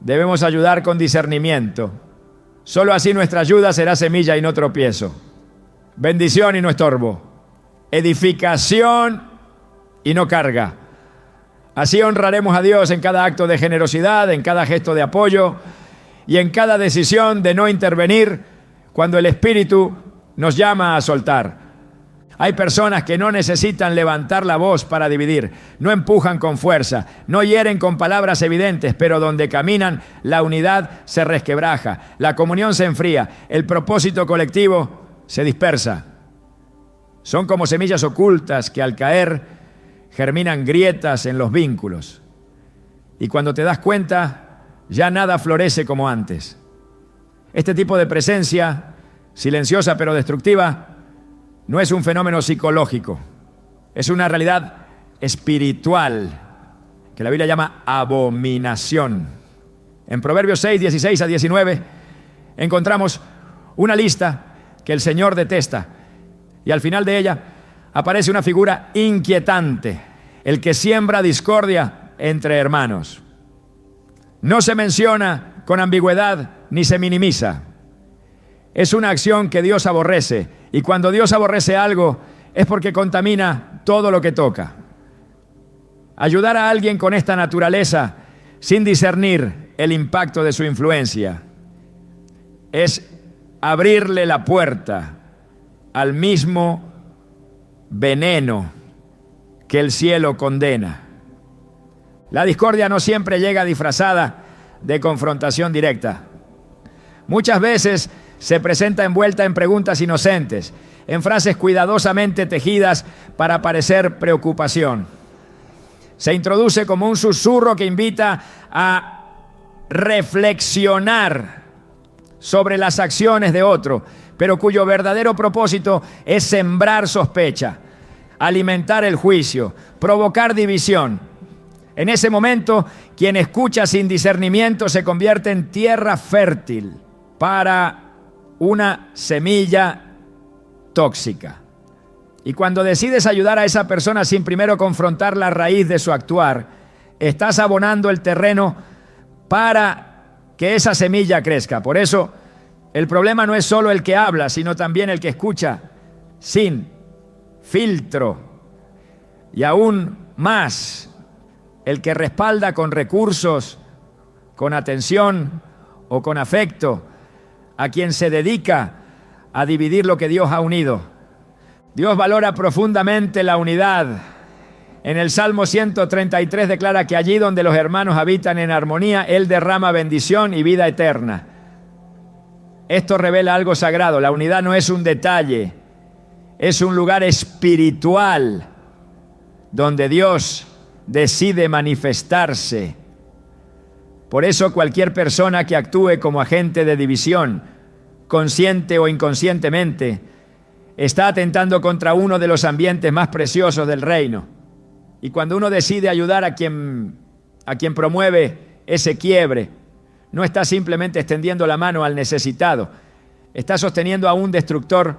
debemos ayudar con discernimiento. Solo así nuestra ayuda será semilla y no tropiezo. Bendición y no estorbo. Edificación y no carga. Así honraremos a Dios en cada acto de generosidad, en cada gesto de apoyo y en cada decisión de no intervenir cuando el Espíritu nos llama a soltar. Hay personas que no necesitan levantar la voz para dividir, no empujan con fuerza, no hieren con palabras evidentes, pero donde caminan la unidad se resquebraja, la comunión se enfría, el propósito colectivo se dispersa. Son como semillas ocultas que al caer germinan grietas en los vínculos. Y cuando te das cuenta, ya nada florece como antes. Este tipo de presencia, silenciosa pero destructiva, no es un fenómeno psicológico, es una realidad espiritual que la Biblia llama abominación. En Proverbios 6, 16 a 19 encontramos una lista que el Señor detesta y al final de ella aparece una figura inquietante, el que siembra discordia entre hermanos. No se menciona con ambigüedad ni se minimiza. Es una acción que Dios aborrece, y cuando Dios aborrece algo es porque contamina todo lo que toca. Ayudar a alguien con esta naturaleza sin discernir el impacto de su influencia es abrirle la puerta al mismo veneno que el cielo condena. La discordia no siempre llega disfrazada de confrontación directa. Muchas veces se presenta envuelta en preguntas inocentes, en frases cuidadosamente tejidas para parecer preocupación. Se introduce como un susurro que invita a reflexionar sobre las acciones de otro, pero cuyo verdadero propósito es sembrar sospecha, alimentar el juicio, provocar división. En ese momento, quien escucha sin discernimiento se convierte en tierra fértil para una semilla tóxica. Y cuando decides ayudar a esa persona sin primero confrontar la raíz de su actuar, estás abonando el terreno para que esa semilla crezca. Por eso, el problema no es solo el que habla, sino también el que escucha sin filtro. Y aún más, el que respalda con recursos, con atención o con afecto a quien se dedica a dividir lo que Dios ha unido. Dios valora profundamente la unidad. En el Salmo 133 declara que allí donde los hermanos habitan en armonía, Él derrama bendición y vida eterna. Esto revela algo sagrado. La unidad no es un detalle, es un lugar espiritual donde Dios decide manifestarse. Por eso cualquier persona que actúe como agente de división, consciente o inconscientemente, está atentando contra uno de los ambientes más preciosos del reino. Y cuando uno decide ayudar a quien promueve ese quiebre, no está simplemente extendiendo la mano al necesitado, está sosteniendo a un destructor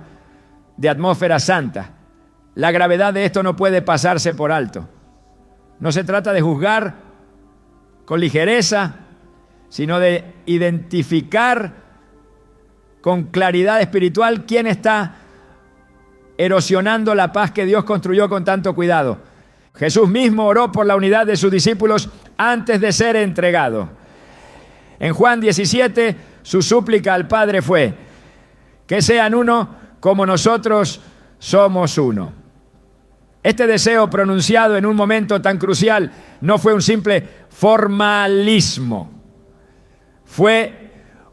de atmósfera santa. La gravedad de esto no puede pasarse por alto. No se trata de juzgar con ligereza, sino de identificar con claridad espiritual quién está erosionando la paz que Dios construyó con tanto cuidado. Jesús mismo oró por la unidad de sus discípulos antes de ser entregado. En Juan 17, su súplica al Padre fue: que sean uno como nosotros somos uno. Este deseo pronunciado en un momento tan crucial no fue un simple formalismo. Fue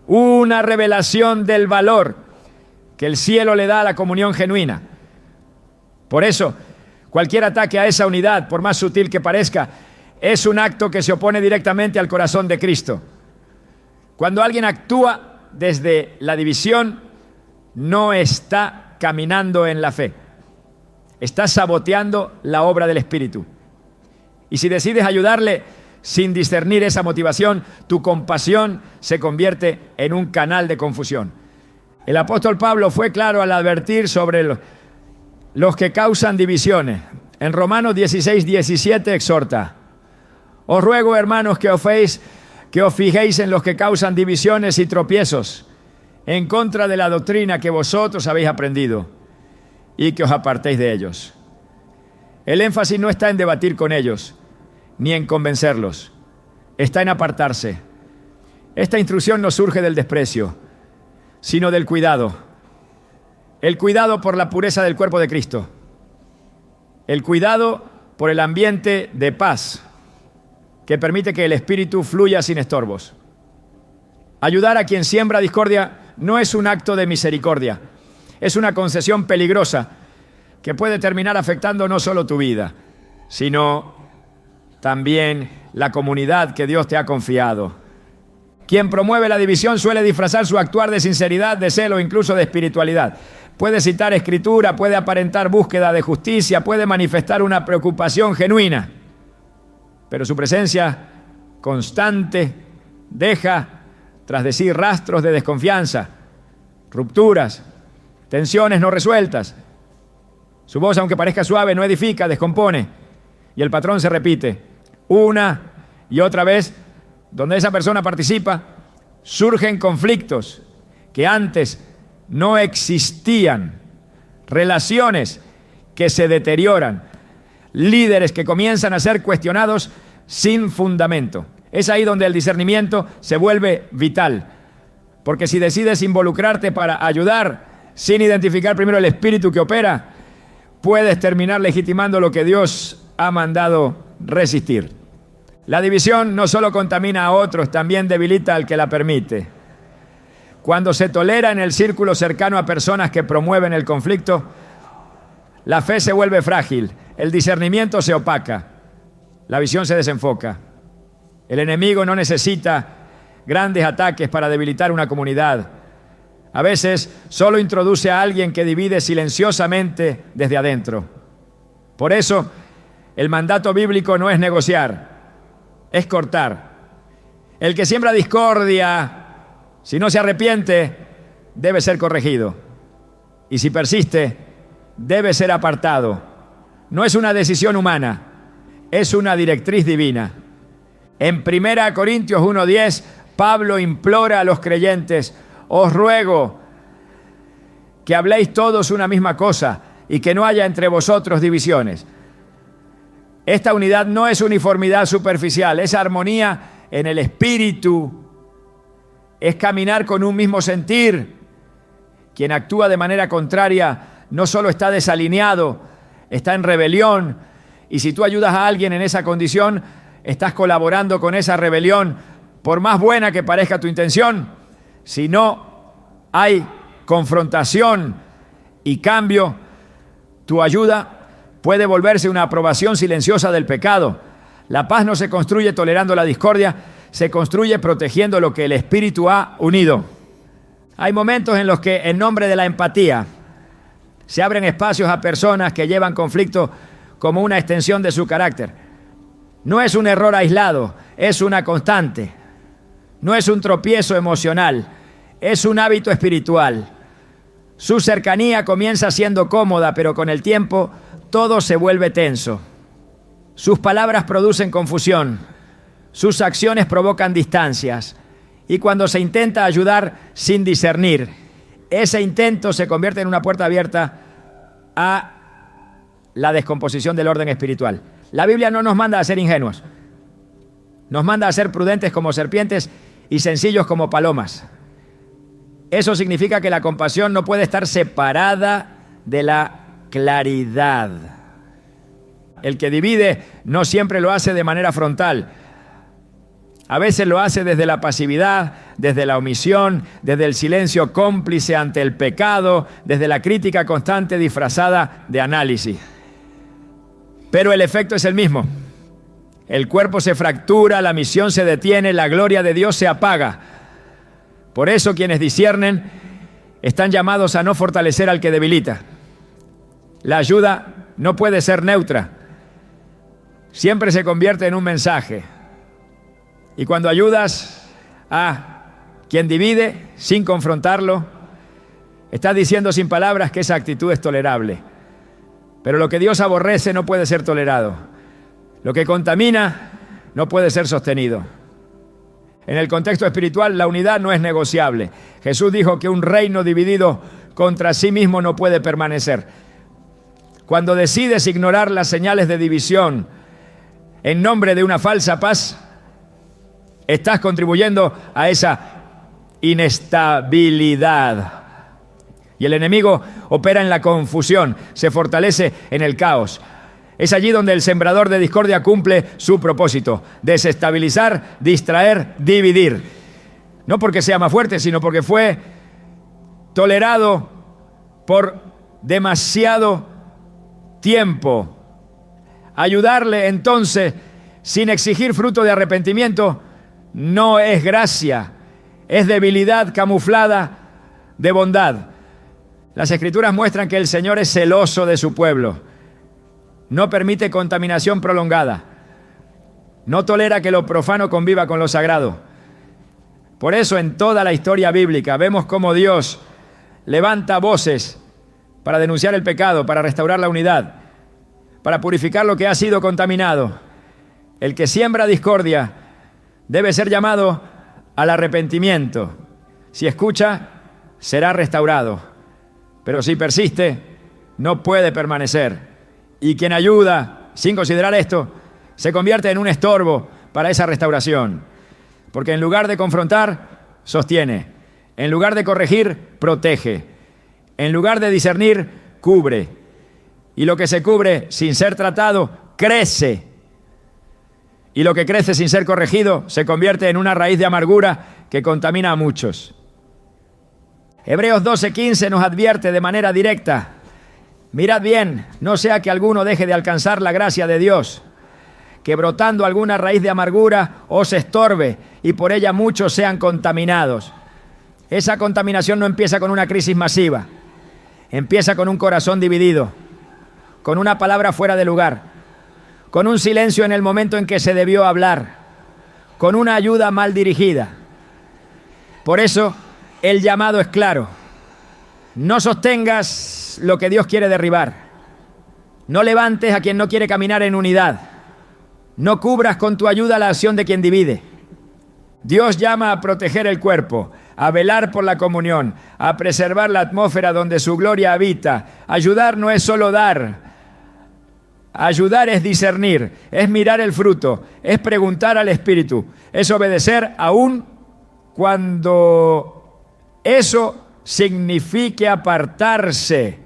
una revelación del valor que el cielo le da a la comunión genuina. Por eso, cualquier ataque a esa unidad, por más sutil que parezca, es un acto que se opone directamente al corazón de Cristo. Cuando alguien actúa desde la división, no está caminando en la fe. Está saboteando la obra del Espíritu. Y si decides ayudarle sin discernir esa motivación, tu compasión se convierte en un canal de confusión. El apóstol Pablo fue claro al advertir sobre los que causan divisiones. En Romanos 16:17 exhorta: os ruego, hermanos, que os fijéis en los que causan divisiones y tropiezos en contra de la doctrina que vosotros habéis aprendido, y que os apartéis de ellos. El énfasis no está en debatir con ellos, ni en convencerlos. Está en apartarse. Esta instrucción no surge del desprecio, sino del cuidado. El cuidado por la pureza del cuerpo de Cristo. El cuidado por el ambiente de paz que permite que el Espíritu fluya sin estorbos. Ayudar a quien siembra discordia no es un acto de misericordia. Es una concesión peligrosa que puede terminar afectando no solo tu vida, sino también la comunidad que Dios te ha confiado. Quien promueve la división suele disfrazar su actuar de sinceridad, de celo, incluso de espiritualidad. Puede citar escritura, puede aparentar búsqueda de justicia, puede manifestar una preocupación genuina, pero su presencia constante deja tras de sí rastros de desconfianza, rupturas, tensiones no resueltas. Su voz, aunque parezca suave, no edifica, descompone. Y el patrón se repite una y otra vez. Donde esa persona participa, surgen conflictos que antes no existían, relaciones que se deterioran, líderes que comienzan a ser cuestionados sin fundamento. Es ahí donde el discernimiento se vuelve vital, porque si decides involucrarte para ayudar sin identificar primero el espíritu que opera, puedes terminar legitimando lo que Dios ha mandado resistir. La división no solo contamina a otros, también debilita al que la permite. Cuando se tolera en el círculo cercano a personas que promueven el conflicto, la fe se vuelve frágil, el discernimiento se opaca, la visión se desenfoca. El enemigo no necesita grandes ataques para debilitar una comunidad. A veces solo introduce a alguien que divide silenciosamente desde adentro. Por eso, el mandato bíblico no es negociar, es cortar. El que siembra discordia, si no se arrepiente, debe ser corregido. Y si persiste, debe ser apartado. No es una decisión humana, es una directriz divina. En 1 Corintios 1:10, Pablo implora a los creyentes: os ruego que habléis todos una misma cosa y que no haya entre vosotros divisiones. Esta unidad no es uniformidad superficial, es armonía en el espíritu, es caminar con un mismo sentir. Quien actúa de manera contraria no solo está desalineado, está en rebelión, y si tú ayudas a alguien en esa condición, estás colaborando con esa rebelión, por más buena que parezca tu intención. Si no hay confrontación y cambio, tu ayuda puede volverse una aprobación silenciosa del pecado. La paz no se construye tolerando la discordia, se construye protegiendo lo que el Espíritu ha unido. Hay momentos en los que, en nombre de la empatía, se abren espacios a personas que llevan conflicto como una extensión de su carácter. No es un error aislado, es una constante. No es un tropiezo emocional, es un hábito espiritual. Su cercanía comienza siendo cómoda, pero con el tiempo todo se vuelve tenso. Sus palabras producen confusión, sus acciones provocan distancias, y cuando se intenta ayudar sin discernir, ese intento se convierte en una puerta abierta a la descomposición del orden espiritual. La Biblia no nos manda a ser ingenuos, nos manda a ser prudentes como serpientes y sencillos como palomas. Eso significa que la compasión no puede estar separada de la claridad. El que divide no siempre lo hace de manera frontal. A veces lo hace desde la pasividad, desde la omisión, desde el silencio cómplice ante el pecado, desde la crítica constante disfrazada de análisis. Pero el efecto es el mismo. El cuerpo se fractura, la misión se detiene, la gloria de Dios se apaga. Por eso quienes disciernen están llamados a no fortalecer al que debilita. La ayuda no puede ser neutra. Siempre se convierte en un mensaje. Y cuando ayudas a quien divide sin confrontarlo, estás diciendo sin palabras que esa actitud es tolerable. Pero lo que Dios aborrece no puede ser tolerado. Lo que contamina no puede ser sostenido. En el contexto espiritual, la unidad no es negociable. Jesús dijo que un reino dividido contra sí mismo no puede permanecer. Cuando decides ignorar las señales de división en nombre de una falsa paz, estás contribuyendo a esa inestabilidad. Y el enemigo opera en la confusión, se fortalece en el caos. Es allí donde el sembrador de discordia cumple su propósito: desestabilizar, distraer, dividir. No porque sea más fuerte, sino porque fue tolerado por demasiado tiempo. Ayudarle entonces, sin exigir fruto de arrepentimiento, no es gracia, es debilidad camuflada de bondad. Las Escrituras muestran que el Señor es celoso de su pueblo. No permite contaminación prolongada. No tolera que lo profano conviva con lo sagrado. Por eso en toda la historia bíblica vemos cómo Dios levanta voces para denunciar el pecado, para restaurar la unidad, para purificar lo que ha sido contaminado. El que siembra discordia debe ser llamado al arrepentimiento. Si escucha, será restaurado. Pero si persiste, no puede permanecer. Y quien ayuda, sin considerar esto, se convierte en un estorbo para esa restauración. Porque en lugar de confrontar, sostiene. En lugar de corregir, protege. En lugar de discernir, cubre. Y lo que se cubre sin ser tratado, crece. Y lo que crece sin ser corregido se convierte en una raíz de amargura que contamina a muchos. Hebreos 12:15 nos advierte de manera directa: mirad bien, no sea que alguno deje de alcanzar la gracia de Dios, que brotando alguna raíz de amargura os estorbe y por ella muchos sean contaminados. Esa contaminación no empieza con una crisis masiva, empieza con un corazón dividido, con una palabra fuera de lugar, con un silencio en el momento en que se debió hablar, con una ayuda mal dirigida. Por eso el llamado es claro: no sostengas lo que Dios quiere derribar, no levantes a quien no quiere caminar en unidad, no cubras con tu ayuda la acción de quien divide. Dios llama a proteger el cuerpo, a velar por la comunión, a preservar la atmósfera donde su gloria habita. Ayudar no es solo dar. Ayudar es discernir, es mirar el fruto, es preguntar al Espíritu, es obedecer aún cuando eso signifique apartarse,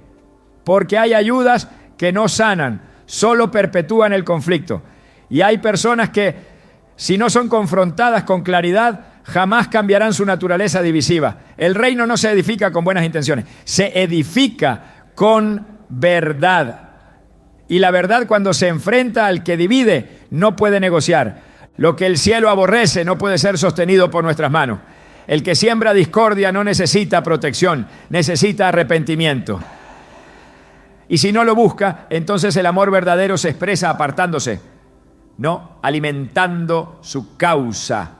porque hay ayudas que no sanan, solo perpetúan el conflicto. Y hay personas que, si no son confrontadas con claridad, jamás cambiarán su naturaleza divisiva. El reino no se edifica con buenas intenciones, se edifica con verdad. Y la verdad, cuando se enfrenta al que divide, no puede negociar. Lo que el cielo aborrece no puede ser sostenido por nuestras manos. El que siembra discordia no necesita protección, necesita arrepentimiento. Y si no lo busca, entonces el amor verdadero se expresa apartándose, no alimentando su causa.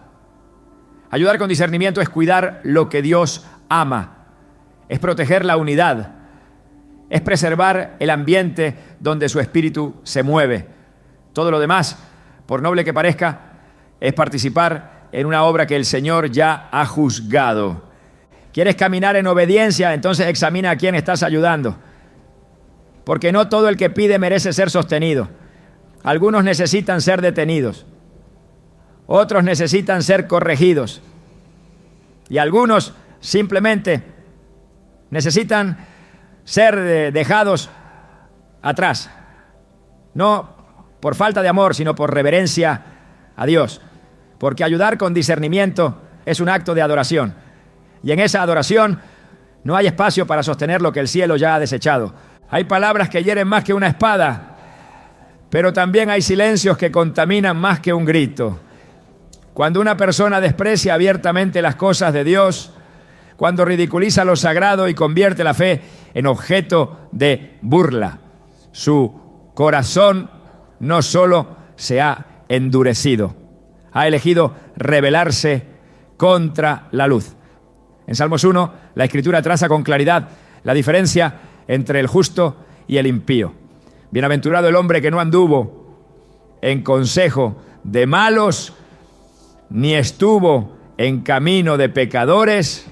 Ayudar con discernimiento es cuidar lo que Dios ama, es proteger la unidad, es preservar el ambiente donde su espíritu se mueve. Todo lo demás, por noble que parezca, es participar en una obra que el Señor ya ha juzgado. ¿Quieres caminar en obediencia? Entonces examina a quién estás ayudando. Porque no todo el que pide merece ser sostenido. Algunos necesitan ser detenidos. Otros necesitan ser corregidos. Y algunos simplemente necesitan ser dejados atrás. No por falta de amor, sino por reverencia a Dios. Porque ayudar con discernimiento es un acto de adoración. Y en esa adoración no hay espacio para sostener lo que el cielo ya ha desechado. Hay palabras que hieren más que una espada, pero también hay silencios que contaminan más que un grito. Cuando una persona desprecia abiertamente las cosas de Dios, cuando ridiculiza lo sagrado y convierte la fe en objeto de burla, su corazón no solo se ha endurecido, ha elegido rebelarse contra la luz. En Salmos 1, la Escritura traza con claridad la diferencia entre el justo y el impío. Bienaventurado el hombre que no anduvo en consejo de malos, ni estuvo en camino de pecadores,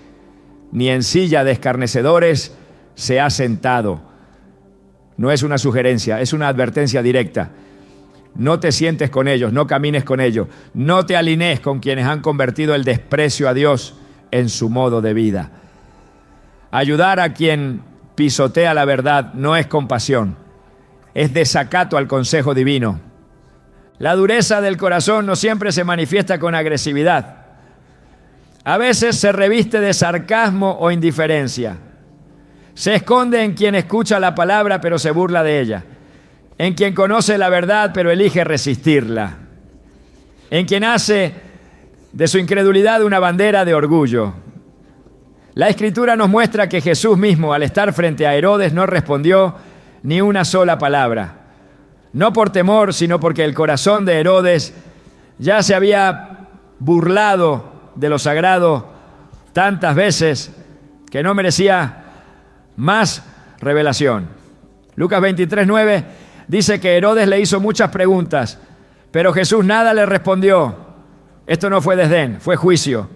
ni en silla de escarnecedores se ha sentado. No es una sugerencia, es una advertencia directa. No te sientes con ellos, no camines con ellos, no te alinees con quienes han convertido el desprecio a Dios en su modo de vida. Ayudar a quien pisotea la verdad no es compasión, es desacato al consejo divino. La dureza del corazón no siempre se manifiesta con agresividad. A veces se reviste de sarcasmo o indiferencia. Se esconde en quien escucha la palabra pero se burla de ella, en quien conoce la verdad pero elige resistirla, en quien hace de su incredulidad una bandera de orgullo. La Escritura nos muestra que Jesús mismo, al estar frente a Herodes, no respondió ni una sola palabra. No por temor, sino porque el corazón de Herodes ya se había burlado de lo sagrado tantas veces que no merecía más revelación. Lucas 23:9 dice que Herodes le hizo muchas preguntas, pero Jesús nada le respondió. Esto no fue desdén, fue juicio.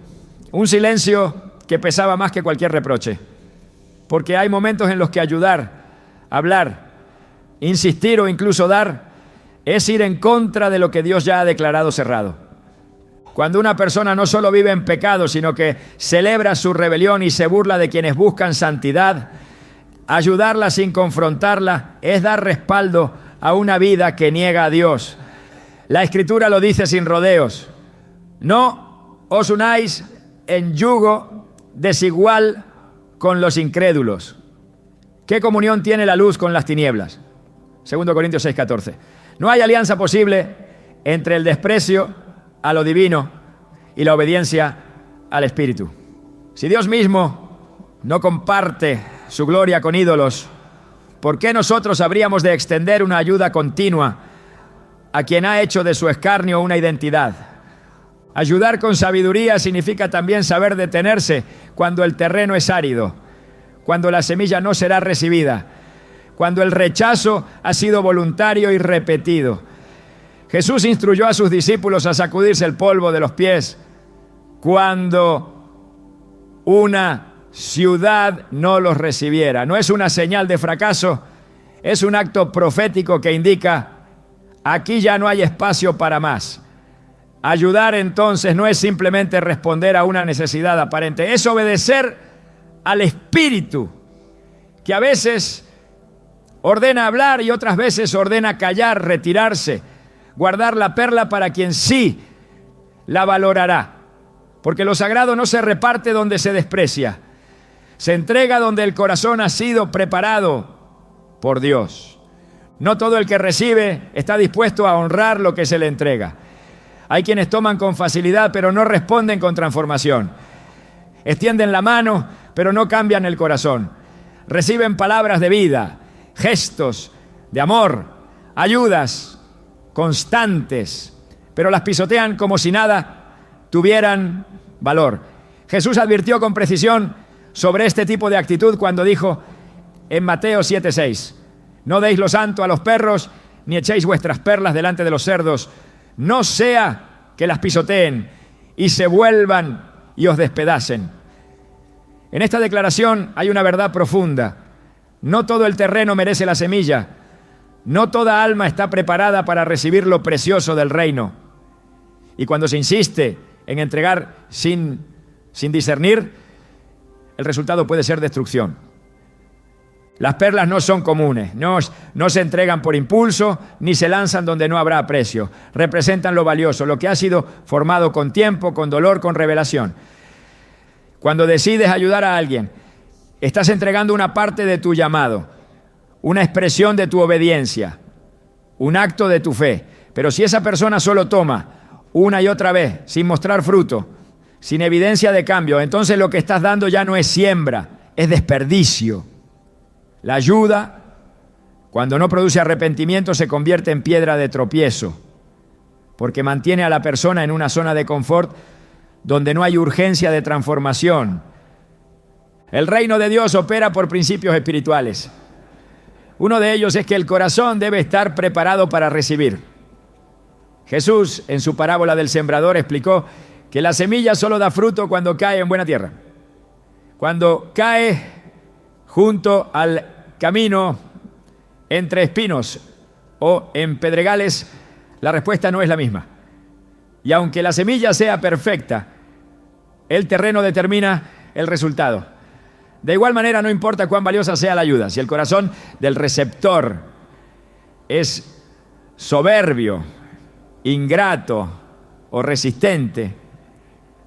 Un silencio que pesaba más que cualquier reproche. Porque hay momentos en los que ayudar, hablar, insistir o incluso dar es ir en contra de lo que Dios ya ha declarado cerrado. Cuando una persona no solo vive en pecado, sino que celebra su rebelión y se burla de quienes buscan santidad, ayudarla sin confrontarla es dar respaldo a una vida que niega a Dios. La Escritura lo dice sin rodeos. No os unáis en yugo desigual con los incrédulos. ¿Qué comunión tiene la luz con las tinieblas? 2 Corintios 6:14. No hay alianza posible entre el desprecio a lo divino y la obediencia al Espíritu. Si Dios mismo no comparte su gloria con ídolos, ¿por qué nosotros habríamos de extender una ayuda continua a quien ha hecho de su escarnio una identidad? Ayudar con sabiduría significa también saber detenerse cuando el terreno es árido, cuando la semilla no será recibida, cuando el rechazo ha sido voluntario y repetido. Jesús instruyó a sus discípulos a sacudirse el polvo de los pies cuando una ciudad no los recibiera. No es una señal de fracaso, es un acto profético que indica: aquí ya no hay espacio para más. Ayudar entonces no es simplemente responder a una necesidad aparente, es obedecer al Espíritu, que a veces ordena hablar y otras veces ordena callar, retirarse, guardar la perla para quien sí la valorará. Porque lo sagrado no se reparte donde se desprecia, se entrega donde el corazón ha sido preparado por Dios. No todo el que recibe está dispuesto a honrar lo que se le entrega. Hay quienes toman con facilidad pero no responden con transformación. Extienden la mano pero no cambian el corazón. Reciben palabras de vida, gestos de amor, ayudas constantes, pero las pisotean como si nada tuvieran valor. Jesús advirtió con precisión sobre este tipo de actitud cuando dijo en Mateo 7:6: no deis lo santo a los perros, ni echéis vuestras perlas delante de los cerdos, no sea que las pisoteen y se vuelvan y os despedacen. En esta declaración hay una verdad profunda. No todo el terreno merece la semilla. No toda alma está preparada para recibir lo precioso del reino. Y cuando se insiste en entregar sin discernir, el resultado puede ser destrucción. Las perlas no son comunes, no se entregan por impulso, ni se lanzan donde no habrá precio. Representan lo valioso, lo que ha sido formado con tiempo, con dolor, con revelación. Cuando decides ayudar a alguien, estás entregando una parte de tu llamado, una expresión de tu obediencia, un acto de tu fe. Pero si esa persona solo toma una y otra vez, sin mostrar fruto, sin evidencia de cambio, entonces lo que estás dando ya no es siembra, es desperdicio. La ayuda, cuando no produce arrepentimiento, se convierte en piedra de tropiezo, porque mantiene a la persona en una zona de confort donde no hay urgencia de transformación. El reino de Dios opera por principios espirituales. Uno de ellos es que el corazón debe estar preparado para recibir. Jesús, en su parábola del sembrador, explicó que la semilla solo da fruto cuando cae en buena tierra. Cuando cae junto al camino entre espinos o en pedregales, la respuesta no es la misma. Y aunque la semilla sea perfecta, el terreno determina el resultado. De igual manera, no importa cuán valiosa sea la ayuda, si el corazón del receptor es soberbio, ingrato o resistente,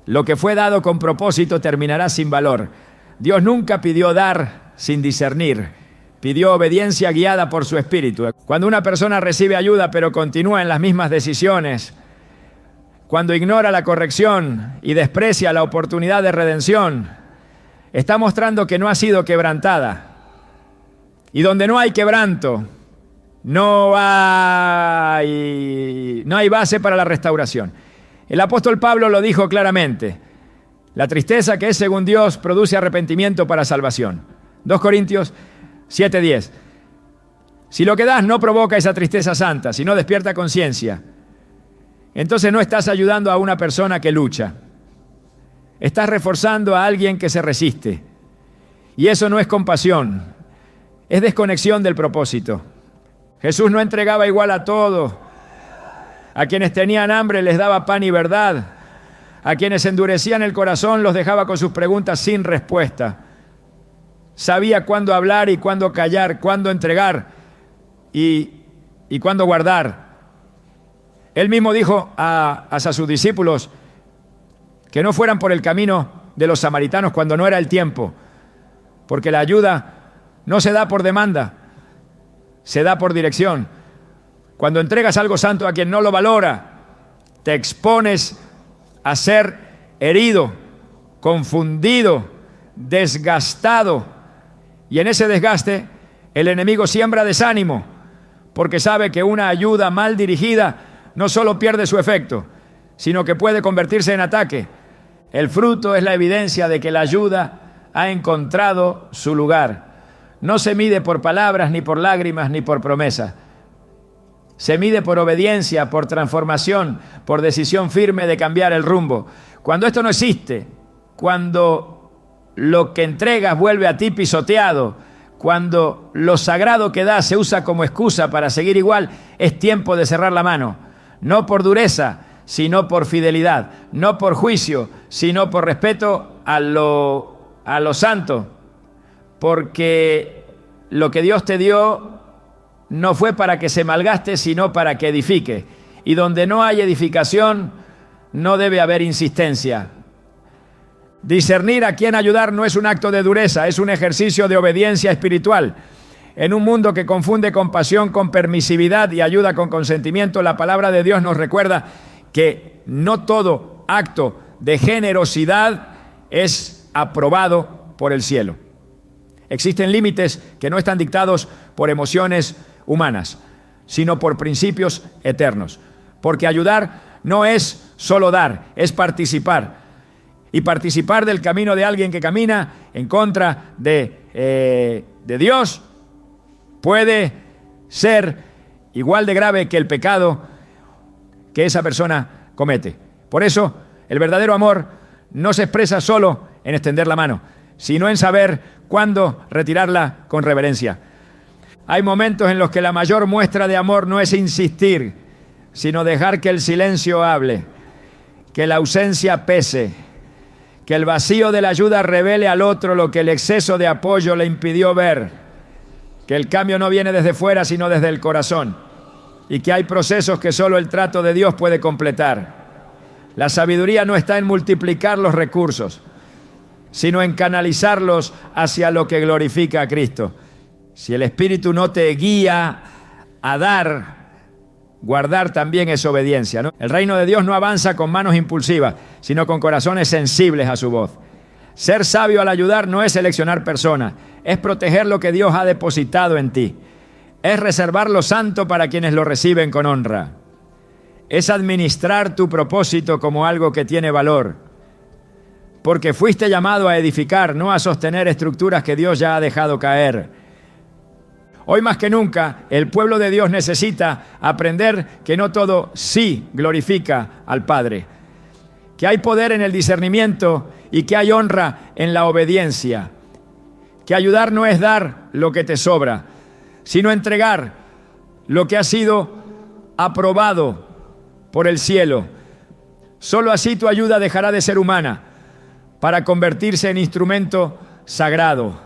lo que fue dado con propósito terminará sin valor. Dios nunca pidió dar sin discernir, pidió obediencia guiada por su espíritu. Cuando una persona recibe ayuda pero continúa en las mismas decisiones, cuando ignora la corrección y desprecia la oportunidad de redención, está mostrando que no ha sido quebrantada. Y donde no hay quebranto, no hay base para la restauración. El apóstol Pablo lo dijo claramente: la tristeza que es según Dios produce arrepentimiento para salvación. 2 Corintios 7:10. Si lo que das no provoca esa tristeza santa, sino despierta conciencia, entonces no estás ayudando a una persona que lucha. Estás reforzando a alguien que se resiste. Y eso no es compasión, es desconexión del propósito. Jesús no entregaba igual a todos. A quienes tenían hambre les daba pan y verdad. A quienes endurecían el corazón los dejaba con sus preguntas sin respuesta. Sabía cuándo hablar y cuándo callar, cuándo entregar y cuándo guardar. Él mismo dijo a sus discípulos que no fueran por el camino de los samaritanos cuando no era el tiempo, porque la ayuda no se da por demanda, se da por dirección. Cuando entregas algo santo a quien no lo valora, te expones a ser herido, confundido, desgastado. Y en ese desgaste, el enemigo siembra desánimo, porque sabe que una ayuda mal dirigida no solo pierde su efecto, sino que puede convertirse en ataque. El fruto es la evidencia de que la ayuda ha encontrado su lugar. No se mide por palabras, ni por lágrimas, ni por promesas. Se mide por obediencia, por transformación, por decisión firme de cambiar el rumbo. Cuando esto no existe, cuando lo que entregas vuelve a ti pisoteado, cuando lo sagrado que das se usa como excusa para seguir igual, es tiempo de cerrar la mano. No por dureza, sino por fidelidad. No por juicio, sino por respeto a lo santo. Porque lo que Dios te dio no fue para que se malgaste, sino para que edifique. Y donde no hay edificación, no debe haber insistencia. Discernir a quién ayudar no es un acto de dureza, es un ejercicio de obediencia espiritual. En un mundo que confunde compasión con permisividad y ayuda con consentimiento, la palabra de Dios nos recuerda que no todo acto de generosidad es aprobado por el cielo. Existen límites que no están dictados por emociones humanas, sino por principios eternos. Porque ayudar no es solo dar, es participar. Y participar del camino de alguien que camina en contra de Dios puede ser igual de grave que el pecado que esa persona comete. Por eso, el verdadero amor no se expresa solo en extender la mano, sino en saber cuándo retirarla con reverencia. Hay momentos en los que la mayor muestra de amor no es insistir, sino dejar que el silencio hable, que la ausencia pese, que el vacío de la ayuda revele al otro lo que el exceso de apoyo le impidió ver. que el cambio no viene desde fuera, sino desde el corazón, y que hay procesos que solo el trato de Dios puede completar. La sabiduría no está en multiplicar los recursos, sino en canalizarlos hacia lo que glorifica a Cristo. Si el Espíritu no te guía a dar, guardar también es obediencia, ¿no? El reino de Dios no avanza con manos impulsivas, sino con corazones sensibles a su voz. Ser sabio al ayudar no es seleccionar personas, es proteger lo que Dios ha depositado en ti. Es reservar lo santo para quienes lo reciben con honra. Es administrar tu propósito como algo que tiene valor. Porque fuiste llamado a edificar, no a sostener estructuras que Dios ya ha dejado caer. Hoy más que nunca, el pueblo de Dios necesita aprender que no todo sí glorifica al Padre. Que hay poder en el discernimiento y que hay honra en la obediencia. Que ayudar no es dar lo que te sobra, sino entregar lo que ha sido aprobado por el cielo. Solo así tu ayuda dejará de ser humana para convertirse en instrumento sagrado.